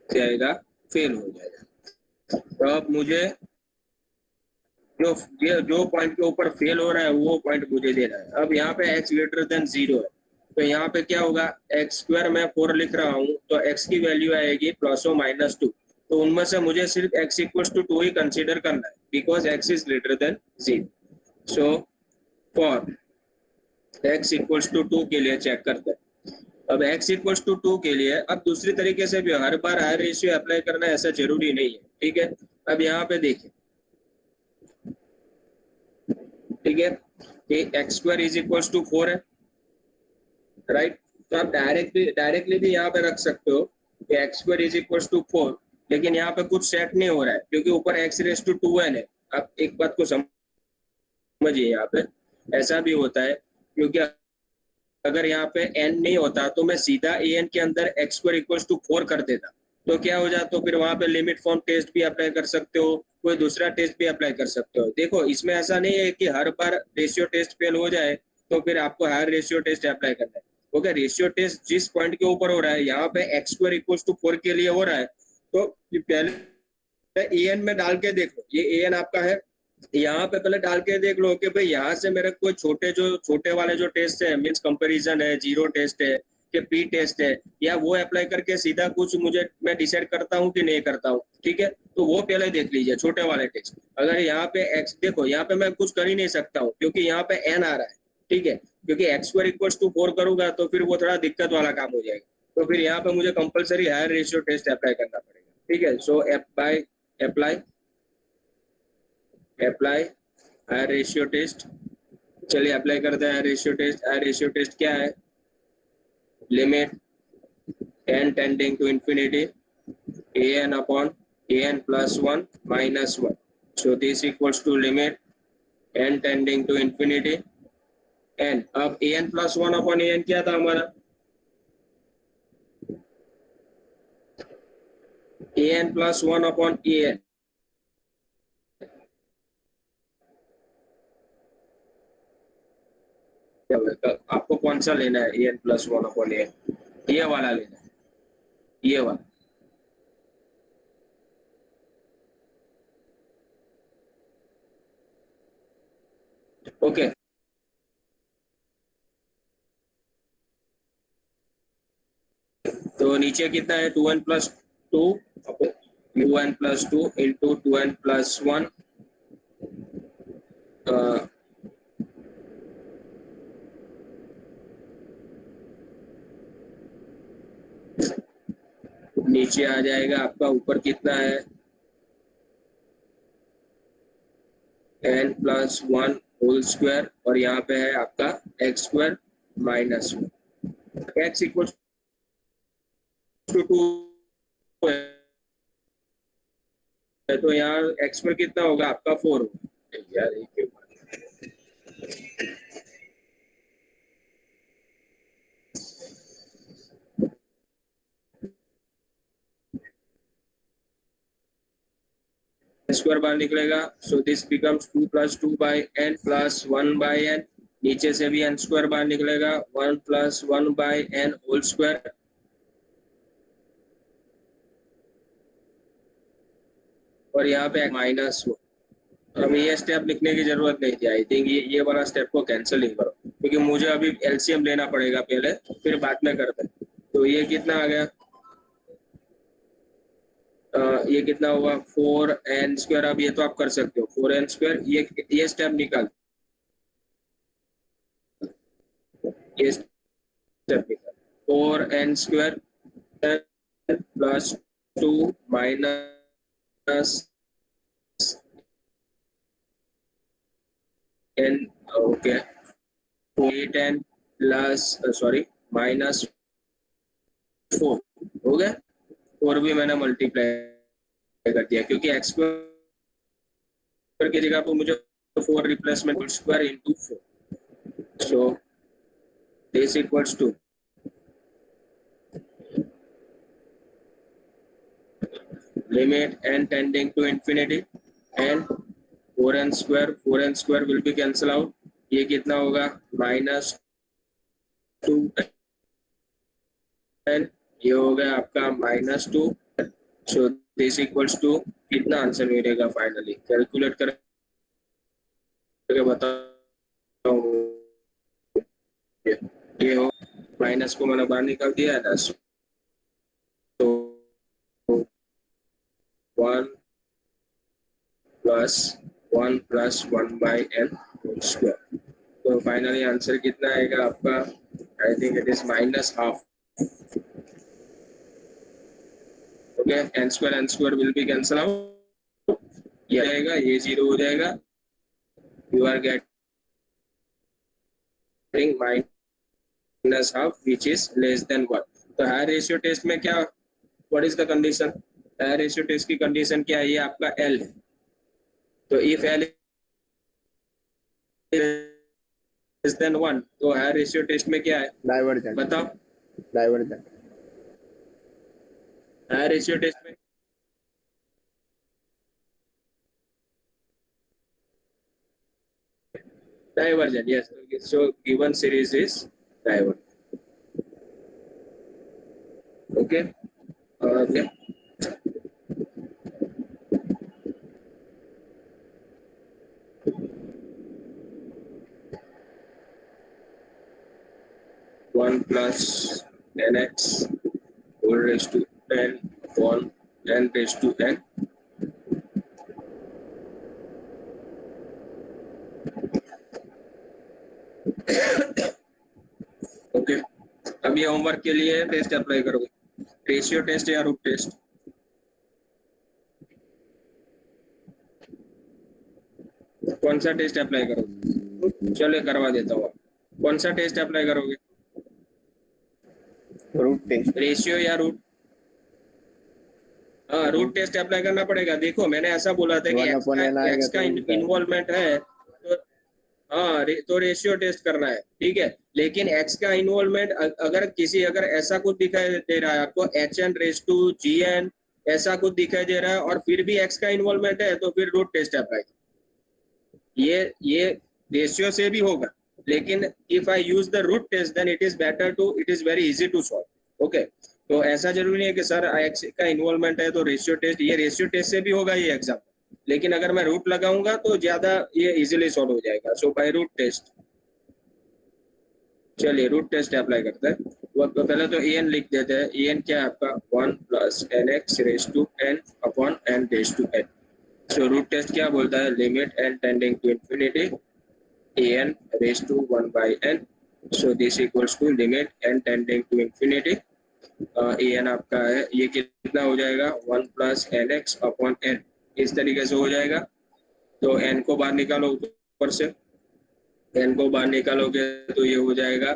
जाएगा, फेल हो जाएगा। तो अब मुझे जो पॉइंट के ऊपर फेल हो रहा है वो पॉइंट मुझे देना है। अब यहाँ पे x ग्रेटर देन 0 है, तो यहाँ पे क्या होगा, एक्स स्क्वायर मैं 4 लिख रहा हूँ, तो x की वैल्यू आएगी प्लस और माइनस 2, तो उनमें से मुझे सिर्फ x इक्वल्स टू 2 ही कंसीडर करना है, because x is greater than 0। So for x equals to 2 के लिए चेक करते हैं। अब x इक्वल्स टू 2 के लिए, अब दूसरी तरीके से भी हर बार हायर रेशियो अप्लाई करना ऐसा जरूरी नहीं है, ठीक है। अब यहाँ पे देखिए, ठीक है, कि x square is equals to 4 है, राइट। तो आप डायरेक्टली भी यहाँ पे रख सकते हो कि x square is equals to 4, लेकिन यहाँ पे कुछ सेट नहीं हो रहा है क्योंकि ऊपर एक्स रेज टू 2n है। आप एक बात को समझिए, यहाँ पे ऐसा भी होता है क्योंकि अगर यहाँ पे n नहीं होता तो मैं सीधा an के अंदर एक्स स्क्वायर इक्वल्स टू 4 कर देता, तो क्या हो जाता, तो फिर वहां पे लिमिट फॉर्म टेस्ट भी अप्लाई कर सकते हो, कोई दूसरा टेस्ट भी अप्लाई कर सकते हो। देखो, इसमें ऐसा नहीं है कि हर बार रेशियो टेस्ट फेल हो जाए तो फिर आपको हायर रेशियो टेस्ट अप्लाई करना है। ओके, रेशियो टेस्ट जिस पॉइंट के ऊपर हो रहा है, यहाँ पे एक्स स्क्वायर इक्वल्स टू 4 के लिए हो रहा है, तो पहले an में डाल के देखो, ये an आपका है यहाँ पे पहले डाल के देख लो कि भाई यहाँ से मेरे कोई छोटे वाले जो टेस्ट है, मीन्स कंपैरिजन है, जीरो टेस्ट है कि प्री टेस्ट है, या वो अप्लाई करके सीधा कुछ मुझे मैं डिसाइड करता हूँ कि नहीं करता हूँ, ठीक है। तो वो पहले देख लीजिए छोटे वाले टेस्ट। अगर यहाँ पे एक्स देखो, यहाँ पे मैं कुछ कर ही नहीं सकता हूँ क्योंकि यहाँ पे एन आ रहा है, ठीक है, क्योंकि x2 = 4 करूंगा तो फिर वो थोड़ा दिक्कत वाला काम हो जाएगा। तो फिर यहाँ पे मुझे compulsory higher ratio test apply करना पड़ेगा, ठीक है। So apply higher ratio test. चलिए अप्लाई करते हैं higher ratio test. Higher ratio test क्या है? Limit n tending to infinity an upon an plus 1 minus 1। So this equals to limit n tending to infinity n। अब an plus 1 upon an क्या था हमारा? an plus 1 upon an। आपको कौन सा लेना है? an प्लस 1 अपॉन an, ये वाला लेना है, ये वाला। ओके तो नीचे कितना है? 2n plus 2 2n plus 2 into 2n plus 1 नीचे आ जाएगा आपका। ऊपर कितना है? n प्लस 1 होल स्क्वायर, और यहाँ पे है आपका x² minus 1। x equal to 2 है तो यहाँ x पर कितना होगा आपका? 4 होगा। यार ये क्यों? स्क्वायर बाहर निकलेगा, so this becomes 2 plus 2 by n plus 1 by n। नीचे से भी n स्क्वायर बाहर निकलेगा, 1 plus 1 by n whole square. और यहाँ पे माइनस 1। अब ये स्टेप लिखने की जरूरत नहीं थी। आई थिंक ये वाला स्टेप को कैंसिल ही करो, क्योंकि मुझे अभी एलसीएम लेना पड़ेगा पहले, फिर बाद में करते हैं। तो ये कितना आ गया? ये कितना हुआ? 4n²। अब ये तो आप कर सकते हो, 4n²। ये स्टेप निकाल, ये स्टेप निकाल। 4n² plus 2 minus n, okay, 8n plus sorry minus 4 हो गया। 4 भी मैंने मल्टीप्लाई कर दिया क्योंकि x² की जगह पर मुझे 4 replacement square into 4। So this equals to limit n tending to infinity n 4n² will be cancel out. ये कितना होगा? -2n। ये हो गया आपका -2। सो दिस इक्वल्स टू कितना आंसर मिलेगा फाइनली? कैलकुलेट करके बताओ। ये हो, माइनस को मैंने बाहर निकाल दिया है ना। तो 1 plus 1 by n whole square. तो फाइनली आंसर कितना आएगा आपका? I think it is -12। Okay, n² will be cancel out. ये आएगा, ये 0 हो जाएगा। You are getting -12 which is less than 1। तो हायर रेशियो टेस्ट में क्या, what is the condition? Higher ratio test की कंडीशन क्या है? ये आपका L है। तो इफ L less than 1 तो हायर रेशियो टेस्ट में क्या है? डाइवर्जेंट। बताओ। डाइवर्जेंट। हायर रेशियो टेस्ट में divergent, yes. So given series is divergent. Okay. Okay. 1 plus nx whole raised to n upon n raised to n. Okay, अब ये homework के लिए टेस्ट अप्लाई करोगे, रेशियो टेस्ट या root test? कौन सा test apply करोगे? चलो करवा देता हूँ। कौन सा टेस्ट अप्लाई करोगे? Root test. रेशियो या रूट? हाँ, रूट टेस्ट अप्लाई करना पड़ेगा। देखो मैंने ऐसा बोला था कि एक्स का इन्वॉल्वमेंट है तो हाँ तो रेशियो टेस्ट करना है, ठीक है। लेकिन एक्स का इन्वॉल्वमेंट अगर ऐसा कुछ दिखाई दे रहा है आपको h n raise to g n ऐसा कुछ दिखाई दे रहा है और फिर भी एक्स का इन्वॉल्वमेंट है तो फिर रूट टेस्ट अप्लाई। ये रेशियो से भी होगा, लेकिन if I use the root test then it is very easy to solve. Okay, तो ऐसा जरूरी नहीं है कि सर एक्स का इन्वॉल्वमेंट है तो रेशियो टेस्ट, ये रेशियो टेस्ट से भी होगा ये एग्जाम, लेकिन अगर मैं रूट लगाऊंगा तो ज्यादा ये इजीली सॉल्व हो जाएगा। सो बाय रूट टेस्ट, चलिए रूट टेस्ट अप्लाई करते हैं। वो तो पहले तो ए एन लिख देते हैं। ए एन क्या है आपका 1 plus n x raise to n upon n raise to n. So root test क्या बोलता है? Limit n tending to infinity a n raise to 1 by n. So this equals to limit n tending to infinity a n आपका है, ये कितना हो जाएगा? 1 plus n x upon n, इस तरीके से हो जाएगा। तो n को बाहर निकालो ऊपर से, n को बाहर निकालोगे तो ये हो जाएगा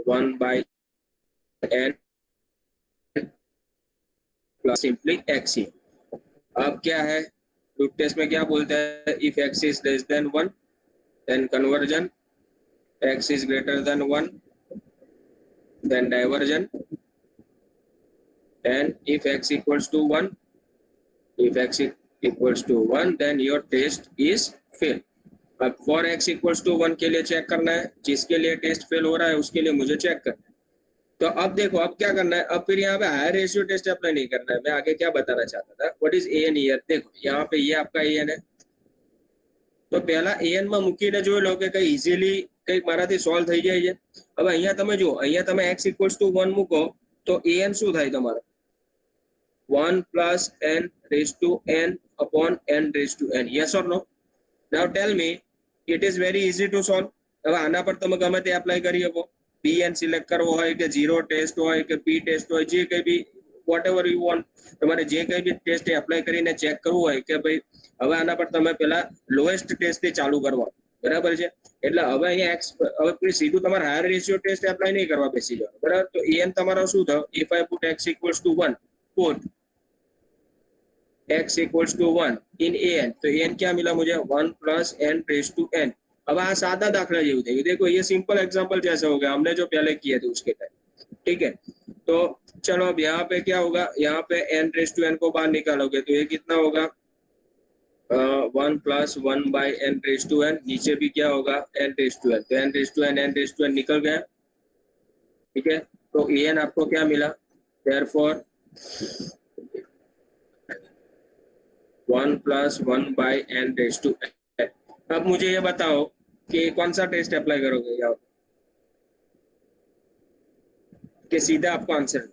1 by N plus simply X ही। अब क्या है रूट टेस्ट में क्या बोलते हैं? If x is less than 1 then convergence, x is greater than 1 then divergence, and if x equals to 1, if x equals to 1 then your test is fail। अब for x equals to 1 के लिए check करना है, जिसके लिए test fail हो रहा है उसके लिए मुझे चेक करना है। तो अब देखो अब क्या करना है, अब फिर यहाँ पे हायर रेशियो टेस्ट अप्लाई नहीं करना है। मैं आगे क्या बताना चाहता था, व्हाट इज an हियर। देखो यहाँ पे ये आपका an है, तो पहला an में મૂકીને જોઈ લો કે કઈ ઇઝીલી કઈ મારાથી સોલ્વ થઈ જાય છે। હવે અહીંયા તમે જુઓ, અહીંયા તમે x equals to 1 મૂકો તો an શું થાય તમારો? 1 plus n raised to n upon n raised to n, yes or no? Now tell me, it is very easy to solve। હવે આના પર તમે ગમે તે એપ્લાય કરી શકો, pn સિલેક્ટ કરવો હોય કે ઝીરો ટેસ્ટ હોય કે p ટેસ્ટ હોય, જે કઈ બી whatever you want, તમારે જે કઈ બી ટેસ્ટ એપ્લાય કરીને ચેક કરવું હોય કે ભાઈ હવે આના પર તમે પેલા લોએસ્ટ ટેસ્ટ થી ચાલુ કરવા, બરાબર છે। એટલે હવે અહીંયા x હવે સીધું તમારે હાયર રેશિયો ટેસ્ટ એપ્લાય નહીં કરવા બેસી જાવ, બરાબર। તો an તમારો શું થયો? if I put x equals to 1, put x equals to 1 in an, तो an क्या मिला मुझे? 1 plus n raised to n। अब आ सादा दाखला जेवू थे, देखो ये सिंपल एग्जांपल जैसे हो गया हमने जो पहले किए थे उसके टाइम, ठीक है। तो चलो अब यहाँ पे क्या होगा, यहाँ पे n raised to n को बाहर निकालोगे तो ये कितना होगा? 1 plus 1 by n raised to n, नीचे भी क्या होगा? n raised to n, तो n raised to n निकल गया, ठीक है। तो an आपको क्या मिला? therefore 1 plus 1 by n raised to n। अब मुझे ये बताओ कि कौन सा टेस्ट अप्लाई करोगे यहाँ कि सीधा आपको आंसर।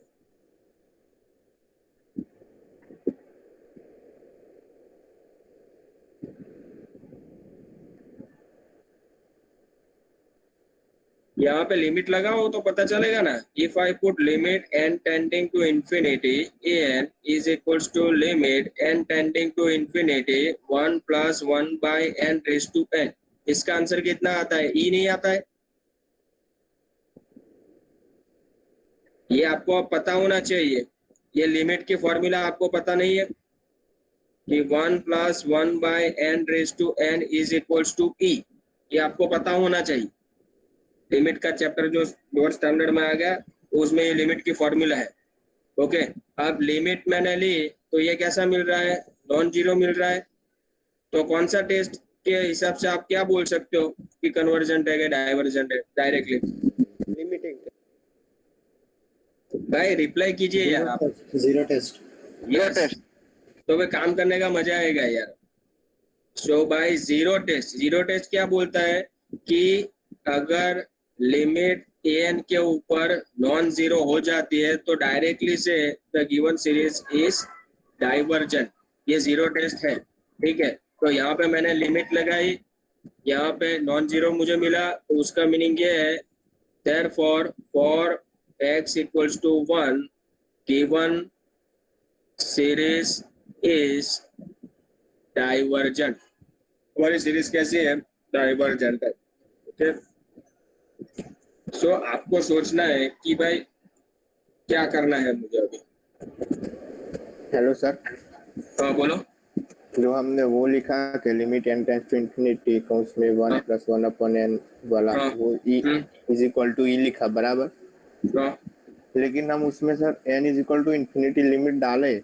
यहाँ पे लिमिट लगाओ तो पता चलेगा ना। If I put limit n tending to infinity an is equals to limit n tending to infinity 1 plus 1 by n raise to n, इसका आंसर कितना आता है? ई नहीं आता है। ये आपको पता होना चाहिए, ये लिमिट की फॉर्मूला आपको पता नहीं है कि 1 plus 1 by n raise to n is equals to E, ये आपको पता होना चाहिए। लिमिट का चैप्टर जो लोअर स्टैंडर्ड में आ गया उसमें ये लिमिट की फॉर्मूला है, ओके। अब लिमिट मैंने ली तो ये कैसा मिल रहा है? नॉन जीरो मिल रहा है। तो कौन सा टेस्ट के हिसाब से आप क्या बोल सकते हो कि कन्वर्जेंट है कि डाइवर्जेंट है? डायरेक्टली लिमिटिंग भाई रिप्लाई कीजिए यार आप। Zero test. यस, तो वे काम करने का मजा आएगा यार। सो बाय जीरो टेस्ट क्या बोलता है कि अगर लिमिट an के ऊपर नॉन जीरो हो जाती है तो डायरेक्टली से the given series is divergent. ये जीरो टेस्ट है, ठीक है। तो यहाँ पे मैंने लिमिट लगाई, यहाँ पे नॉन जीरो मुझे मिला, तो उसका मीनिंग ये है therefore for x equals to 1 given series is divergent। हमारी सीरीज कैसी है? डाइवर्जेंट है। ओके, सो आपको सोचना है कि भाई क्या करना है मुझे अभी। हेलो सर, हाँ बोलो। जो हमने वो लिखा कि limit n tends to infinity कौंस में 1 हाँ। + 1 अपॉन n वाला, हाँ। वो e is equal to e लिखा बराबर। हाँ, लेकिन हम उसमें sir n is equal to infinity limit डाले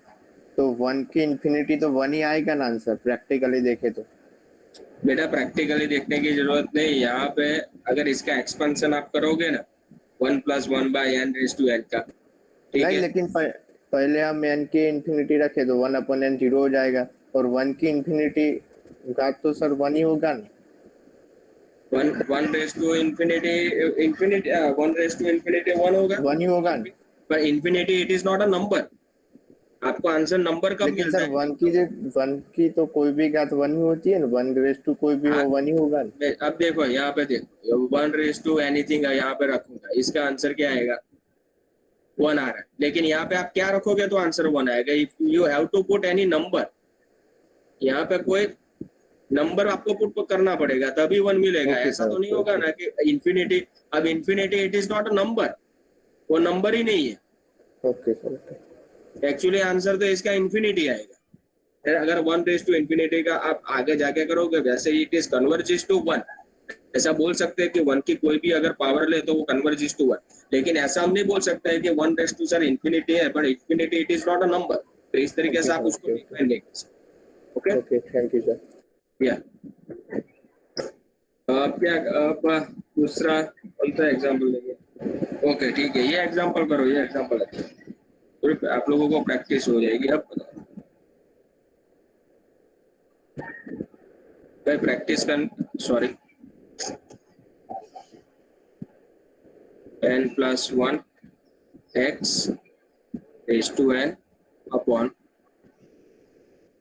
तो 1 की इंफिनिटी तो 1 ही आएगा ना आंसर, प्रैक्टिकली देखे तो। बेटा प्रैक्टिकली देखने की जरूरत नहीं, यहाँ पे अगर इसका एक्सपेंशन आप करोगे ना 1 + 1/n⁴n का, ठीक नहीं, है। लेकिन पहले हम n की इंफिनिटी रखे तो 1 अपॉन n 0 हो जाएगा, और 1 की इंफिनिटी का तो सर 1 ही होगा ना। 1 होगा, 1 ही होगा ना। पर infinity it is not a number. आपको आंसर नंबर कब लेकिन मिलता सर है? 1 की तो कोई भी घात 1 ही होती है ना, 1 कोई भी हो 1 ही होगा ना। अब देखो यहाँ पे, देखो 1 एनीथिंग यहाँ पे रखूंगा, इसका आंसर क्या आएगा? 1 आ रहा है, लेकिन यहाँ पे आप क्या रखोगे तो आंसर 1 आएगा। If you have to put any number, यहाँ पे कोई नंबर आपको पुट करना पड़ेगा तभी 1 मिलेगा। ओके ऐसा सर, तो नहीं ओके, होगा ना कि इंफिनिटी, अब infinity it is not a number, वो नंबर ही नहीं है। Okay sir, okay. Actually answer तो इसका इंफिनिटी आएगा। अगर 1 का आप आगे जाके करोगे वैसे इट इज कन्वर्जेस टू 1, ऐसा बोल सकते हैं कि 1 की कोई भी अगर पावर ले तो वो कन्वर्जेस टू 1, लेकिन ऐसा हम नहीं बोल सकते हैं कि 1 सर इंफिनिटी है, but infinity it is not a number. तो इस तरीके से आप उसको डिफाइन नहीं कर सकते। Okay, okay, thank you sir. या आप क्या, आप दूसरा कौन सा एग्जाम्पल लेंगे? ओके ठीक है, ये एग्जाम्पल करो, ये एग्जाम्पल अच्छा है, तो आप लोगों को प्रैक्टिस हो जाएगी। अब भाई प्रैक्टिस कर, sorry, n + 1 x raised to n upon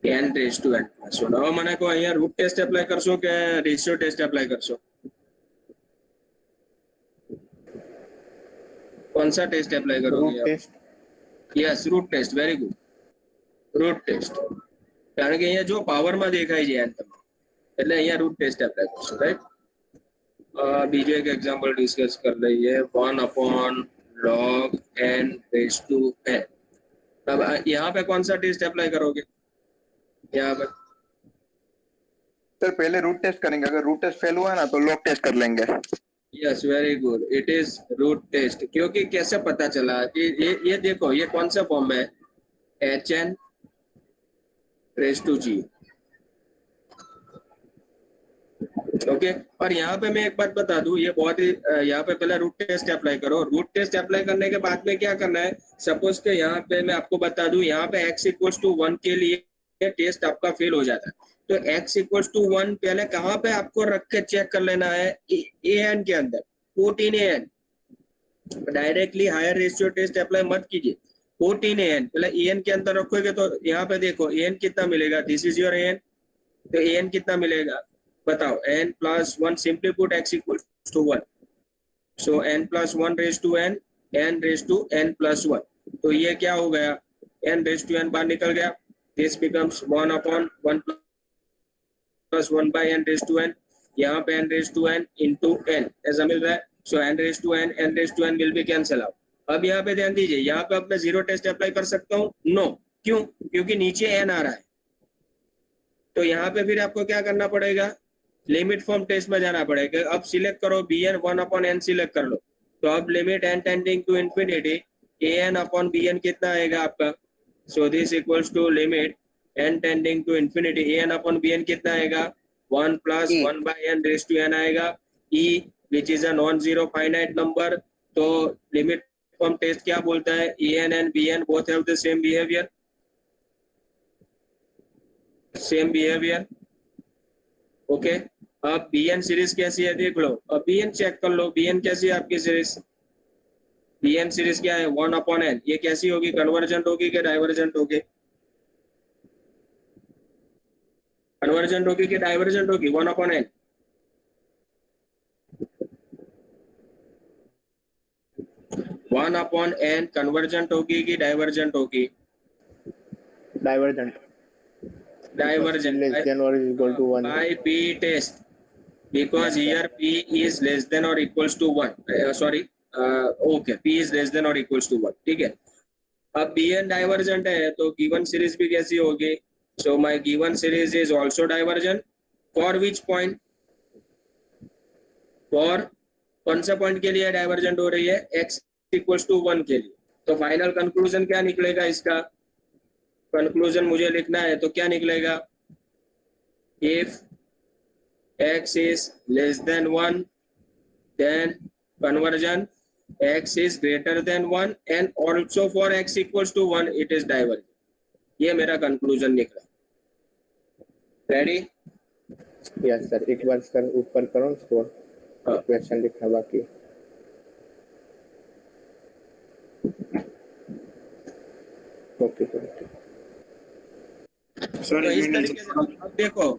n raised to n + 1। હવે મને કહો અહીંયા રૂટ ટેસ્ટ એપ્લાય કરશો કે રેશિયો ટેસ્ટ એપ્લાય કરશો? कौन सा टेस्ट अप्लाई करोगे? Root test. Yes, root test, very good, root test. કારણ કે અહીંયા જો પાવરમાં દેખાય છે એન્થમ, એટલે અહીંયા રૂટ ટેસ્ટ એપ્લાય કરશો, રાઈટ। બીજો એક એક્ઝામ્પલ ડિસ્કસ કરી લઈએ, 1/log n raised to n। अब यहाँ पे कौन सा टेस्ट अप्लाई करोगे? यहाँ पे सर पहले रूट टेस्ट करेंगे, अगर रूट टेस्ट फेल हुआ ना तो लॉग टेस्ट कर लेंगे। Yes, very good, it is root test. क्योंकि कैसे पता चला कि ये देखो ये कौन सा फॉर्म है, hn raised to g। Okay, और यहाँ पे मैं एक बात बता दूं, ये बहुत ही यहाँ पे पहले रूट टेस्ट अप्लाई करो। रूट टेस्ट अप्लाई करने के बाद में क्या करना है, सपोज के यहाँ पे मैं आपको बता दूं, यहाँ पे x = 1 के लिए टेस्ट आपका फेल हो जाता है, तो x = 1 पहले कहाँ पे आपको रख के चेक कर लेना है, an के अंदर, 14 an। Directly higher ratio test apply मत कीजिए, 14 an पहले an के अंदर रखोगे तो यहाँ पे देखो an कितना मिलेगा, दिस इज योर an, तो an कितना मिलेगा बताओ, n + 1, simply put x = 1, so n + 1 raised to n, n raised to n + 1, तो ये क्या हो गया, n raised to n बाहर निकल गया, this becomes 1/1 + 1/n raised to n, यहाँ पे n raised to n into n ऐसा मिल रहा है, सो n raised to n will be cancel out। अब यहाँ पे ध्यान दीजिए, यहाँ पे अब मैं जीरो टेस्ट अप्लाई कर सकता हूँ? नो, क्यों? क्योंकि नीचे n आ रहा है, तो यहाँ पे फिर आपको क्या करना पड़ेगा, लिमिट फॉर्म टेस्ट में जाना पड़ेगा। अब सिलेक्ट करो bn 1/n सिलेक्ट कर लो, तो अब limit n tending to infinity an/bn कितना आएगा आपका, so this equals to limit n tending to infinity an/bn कितना आएगा, 1 + 1/n raised to n आएगा, e which is a non zero finite number। तो लिमिट फॉर्म टेस्ट क्या बोलता है, an and bn both have the same behavior, okay, अब bn series कैसी है देख लो, अब bn चेक कर लो, bn कैसी है आपकी सीरीज, bn सीरीज क्या है 1/n, ये कैसी होगी, कन्वर्जेंट होगी कि डाइवर्जेंट होगी, कन्वर्जेंट होगी कि डाइवर्जेंट होगी 1/n, one upon N convergent होगी कि डाइवर्जेंट होगी, divergent, divergent less than or is equal to 1. by p test because here p is less than or equals to 1, okay, p is less than or equals to 1, ठीक है। अब bn divergent है तो given series भी कैसी होगी, so my given series is also divergent for which point, for कौन सा पॉइंट के लिए डाइवर्जेंट हो रही है, x इक्वल्स टू 1 के लिए। तो फाइनल कंक्लूजन क्या निकलेगा, इसका कंक्लूजन मुझे लिखना है तो क्या निकलेगा, if x is less than 1 then conversion, x is greater than 1 and also for x equals to 1 it is divergent, ये मेरा कंक्लूजन निकला। रेडी? यस सर, एक बार सर ऊपर करो स्कोर, क्वेश्चन लिखना बाकी। ओके सर, सर तो इस तरीके से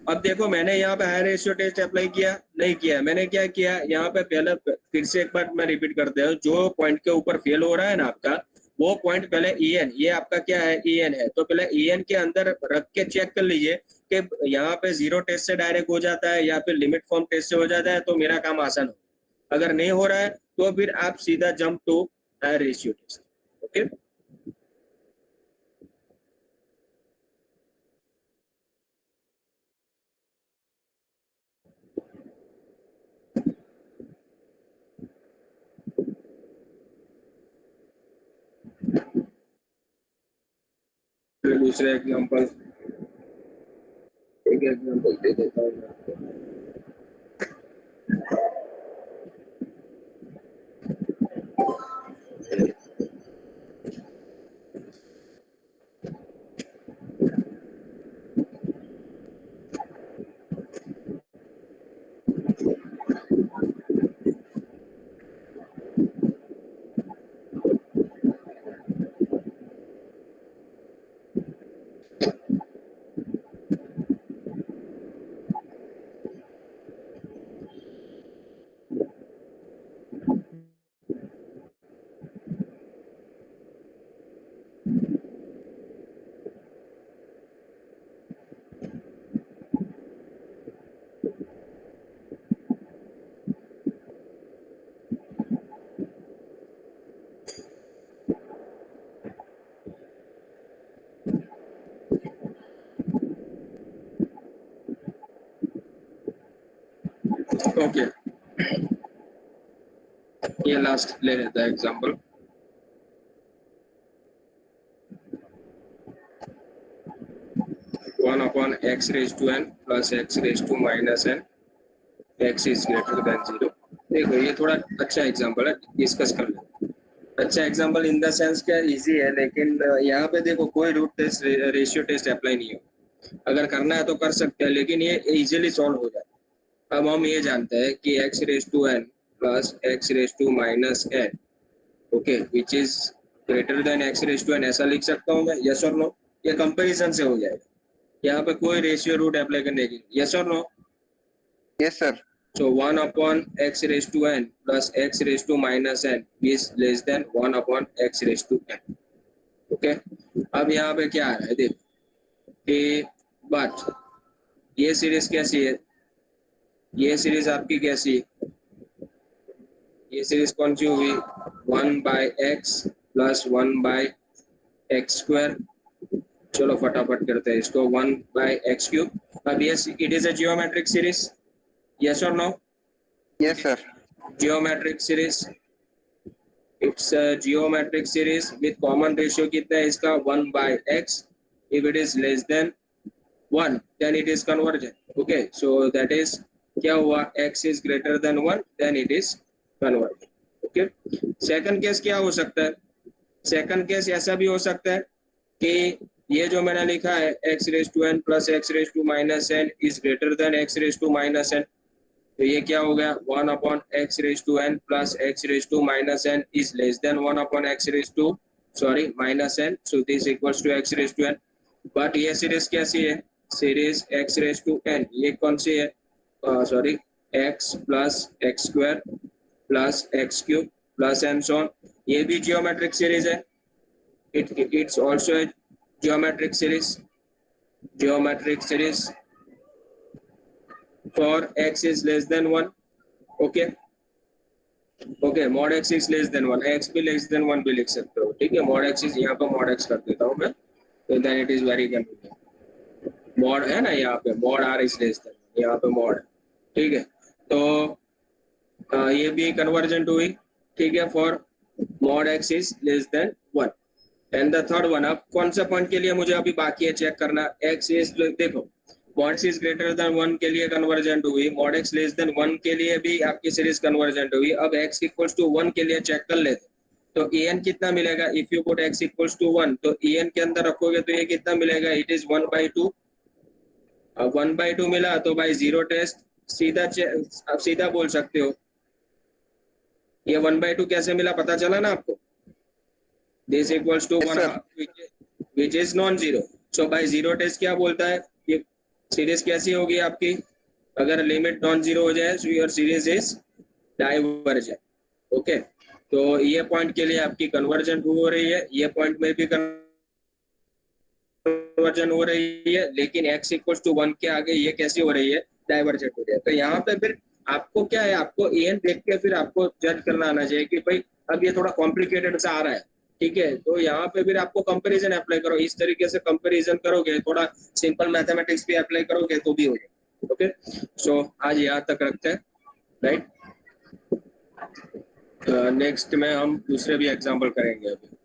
अब देखो मैंने यहाँ पे हाई रेशियो टेस्ट अप्लाई किया नहीं किया, मैंने क्या किया यहाँ पे, पहले फिर से एक बार मैं रिपीट करते हैं, जो पॉइंट के ऊपर फेल हो रहा है ना आपका, वो पॉइंट पहले EN, ये आपका क्या है EN है, तो पहले EN के अंदर रख के चेक कर लीजिए कि यहाँ पे जीरो टेस्ट से डायरेक्ट हो जाता है या फिर लिमिट फॉर्म टेस्ट से हो जाता है, तो मेरा काम आसान हो। अगर नहीं हो रहा है तो फिर आप सीधा jump to high ratio test. Okay, दूसरे एग्जांपल, एक एग्जांपल दे देता हूँ। ओके, ये लास्ट ले लेता है example. One upon x raise to n plus x raise to minus n, एक्स इज ग्रेटर देन 0। देखो ये थोड़ा अच्छा एग्जांपल है, डिस्कस कर लेते। अच्छा एग्जांपल इन द सेंस क्या इजी है, लेकिन यहाँ पे देखो कोई root test ratio test apply नहीं हो, अगर करना है तो कर सकते हैं, लेकिन ये इजीली सॉल्व हो जाता है। अब हम ये जानते हैं कि x raise to n plus x raise to minus n, okay, which is greater than x raise to n, ऐसा लिख सकता हूँ मैं, यस और नो? ये कंपैरिजन से हो जाएगा, यहाँ पे कोई रेशियो रूट अप्लाई करने की, यस और no? Yes sir. So 1 upon x raise to n plus x raise to minus n is less than 1 upon x raise to n, okay. अब यहाँ पे क्या आ रहा है देखो कि बट ये सीरीज कैसी है, ये सीरीज आपकी कैसी, ये सीरीज कौन सी हुई, 1/x प्लस 1/x²। चलो फटाफट करते हैं इसको, 1/x³। अब ये it is a geometric series, yes और no? Yes sir. Geometric series, it's a geometric series with common ratio कितना है इसका, 1/x। If it is less than 1 then it is convergent, okay. So that is क्या हुआ, x is greater than 1 then it is convergent, okay. Second case क्या हो सकता है, second case ऐसा भी हो सकता है कि ये जो मैंने लिखा है x raise to n plus x raise to minus n is greater than x raise to minus n, तो ये क्या हो गया 1 upon x raise to n plus x raise to minus n is less than 1 upon x raise to minus n, so this equals to x raise to n। But ये series कैसी है, series x raise to n, ये कौन सी है, sorry x plus x square plus x cube plus and so on, ये भी geometric series है, it's also a geometric series for x is less than 1, okay mod x is less than 1, x भी less than 1 भी लिख सकते हो, ठीक है, mod x is यहाँ पे mod x कर देता हूँ मैं, तो then it is very convenient, mod है ना यहाँ पे, mod r is less than 1, यहाँ पे mod, ठीक है, तो ये भी कन्वर्जेंट हुई, ठीक है, for mod x is less than 1। And the third one, अब कौन सा पॉइंट के लिए मुझे अभी बाकी है चेक करना, x इज, देखो mod x is greater than 1 के लिए कन्वर्जेंट हुई, mod x लेस देन 1 के लिए भी आपकी सीरीज कन्वर्जेंट हुई। अब x इक्वल्स टू 1 के लिए चेक कर लेते, तो en कितना मिलेगा, if you put x equals to 1, तो en के अंदर रखोगे तो ये कितना मिलेगा, इट इज 1/2। अब 1/2 मिला तो भाई जीरो टेस्ट, सीधा बोल सकते हो, ये 1/2 कैसे मिला पता चला ना आपको, this equals to 1 which is non-zero, so by zero test क्या बोलता है, ये सीरीज कैसी होगी आपकी, अगर लिमिट नॉन जीरो हो जाए so your series is divergent, okay, तो ये पॉइंट के लिए आपकी कन्वर्जन हो रही है, ये पॉइंट में भी कन्वर्जन हो रही है, लेकिन x इक्वल्स टू 1 के आगे ये कैसी हो रही है, डाइवर्जेंट हो रही है। तो यहाँ पे फिर आपको क्या है, आपको an देख के फिर आपको जज करना आना चाहिए कि भाई अब ये थोड़ा कॉम्प्लिकेटेड सा आ रहा है, ठीक है, तो यहाँ पे फिर आपको कंपैरिजन अप्लाई करो, इस तरीके से कंपैरिजन करोगे, थोड़ा सिंपल मैथमेटिक्स भी अप्लाई करोगे तो भी हो जाएगा, ओके। सो आज यहाँ तक रखते हैं, राइट, नेक्स्ट में हम दूसरे भी एग्जांपल करेंगे अभी।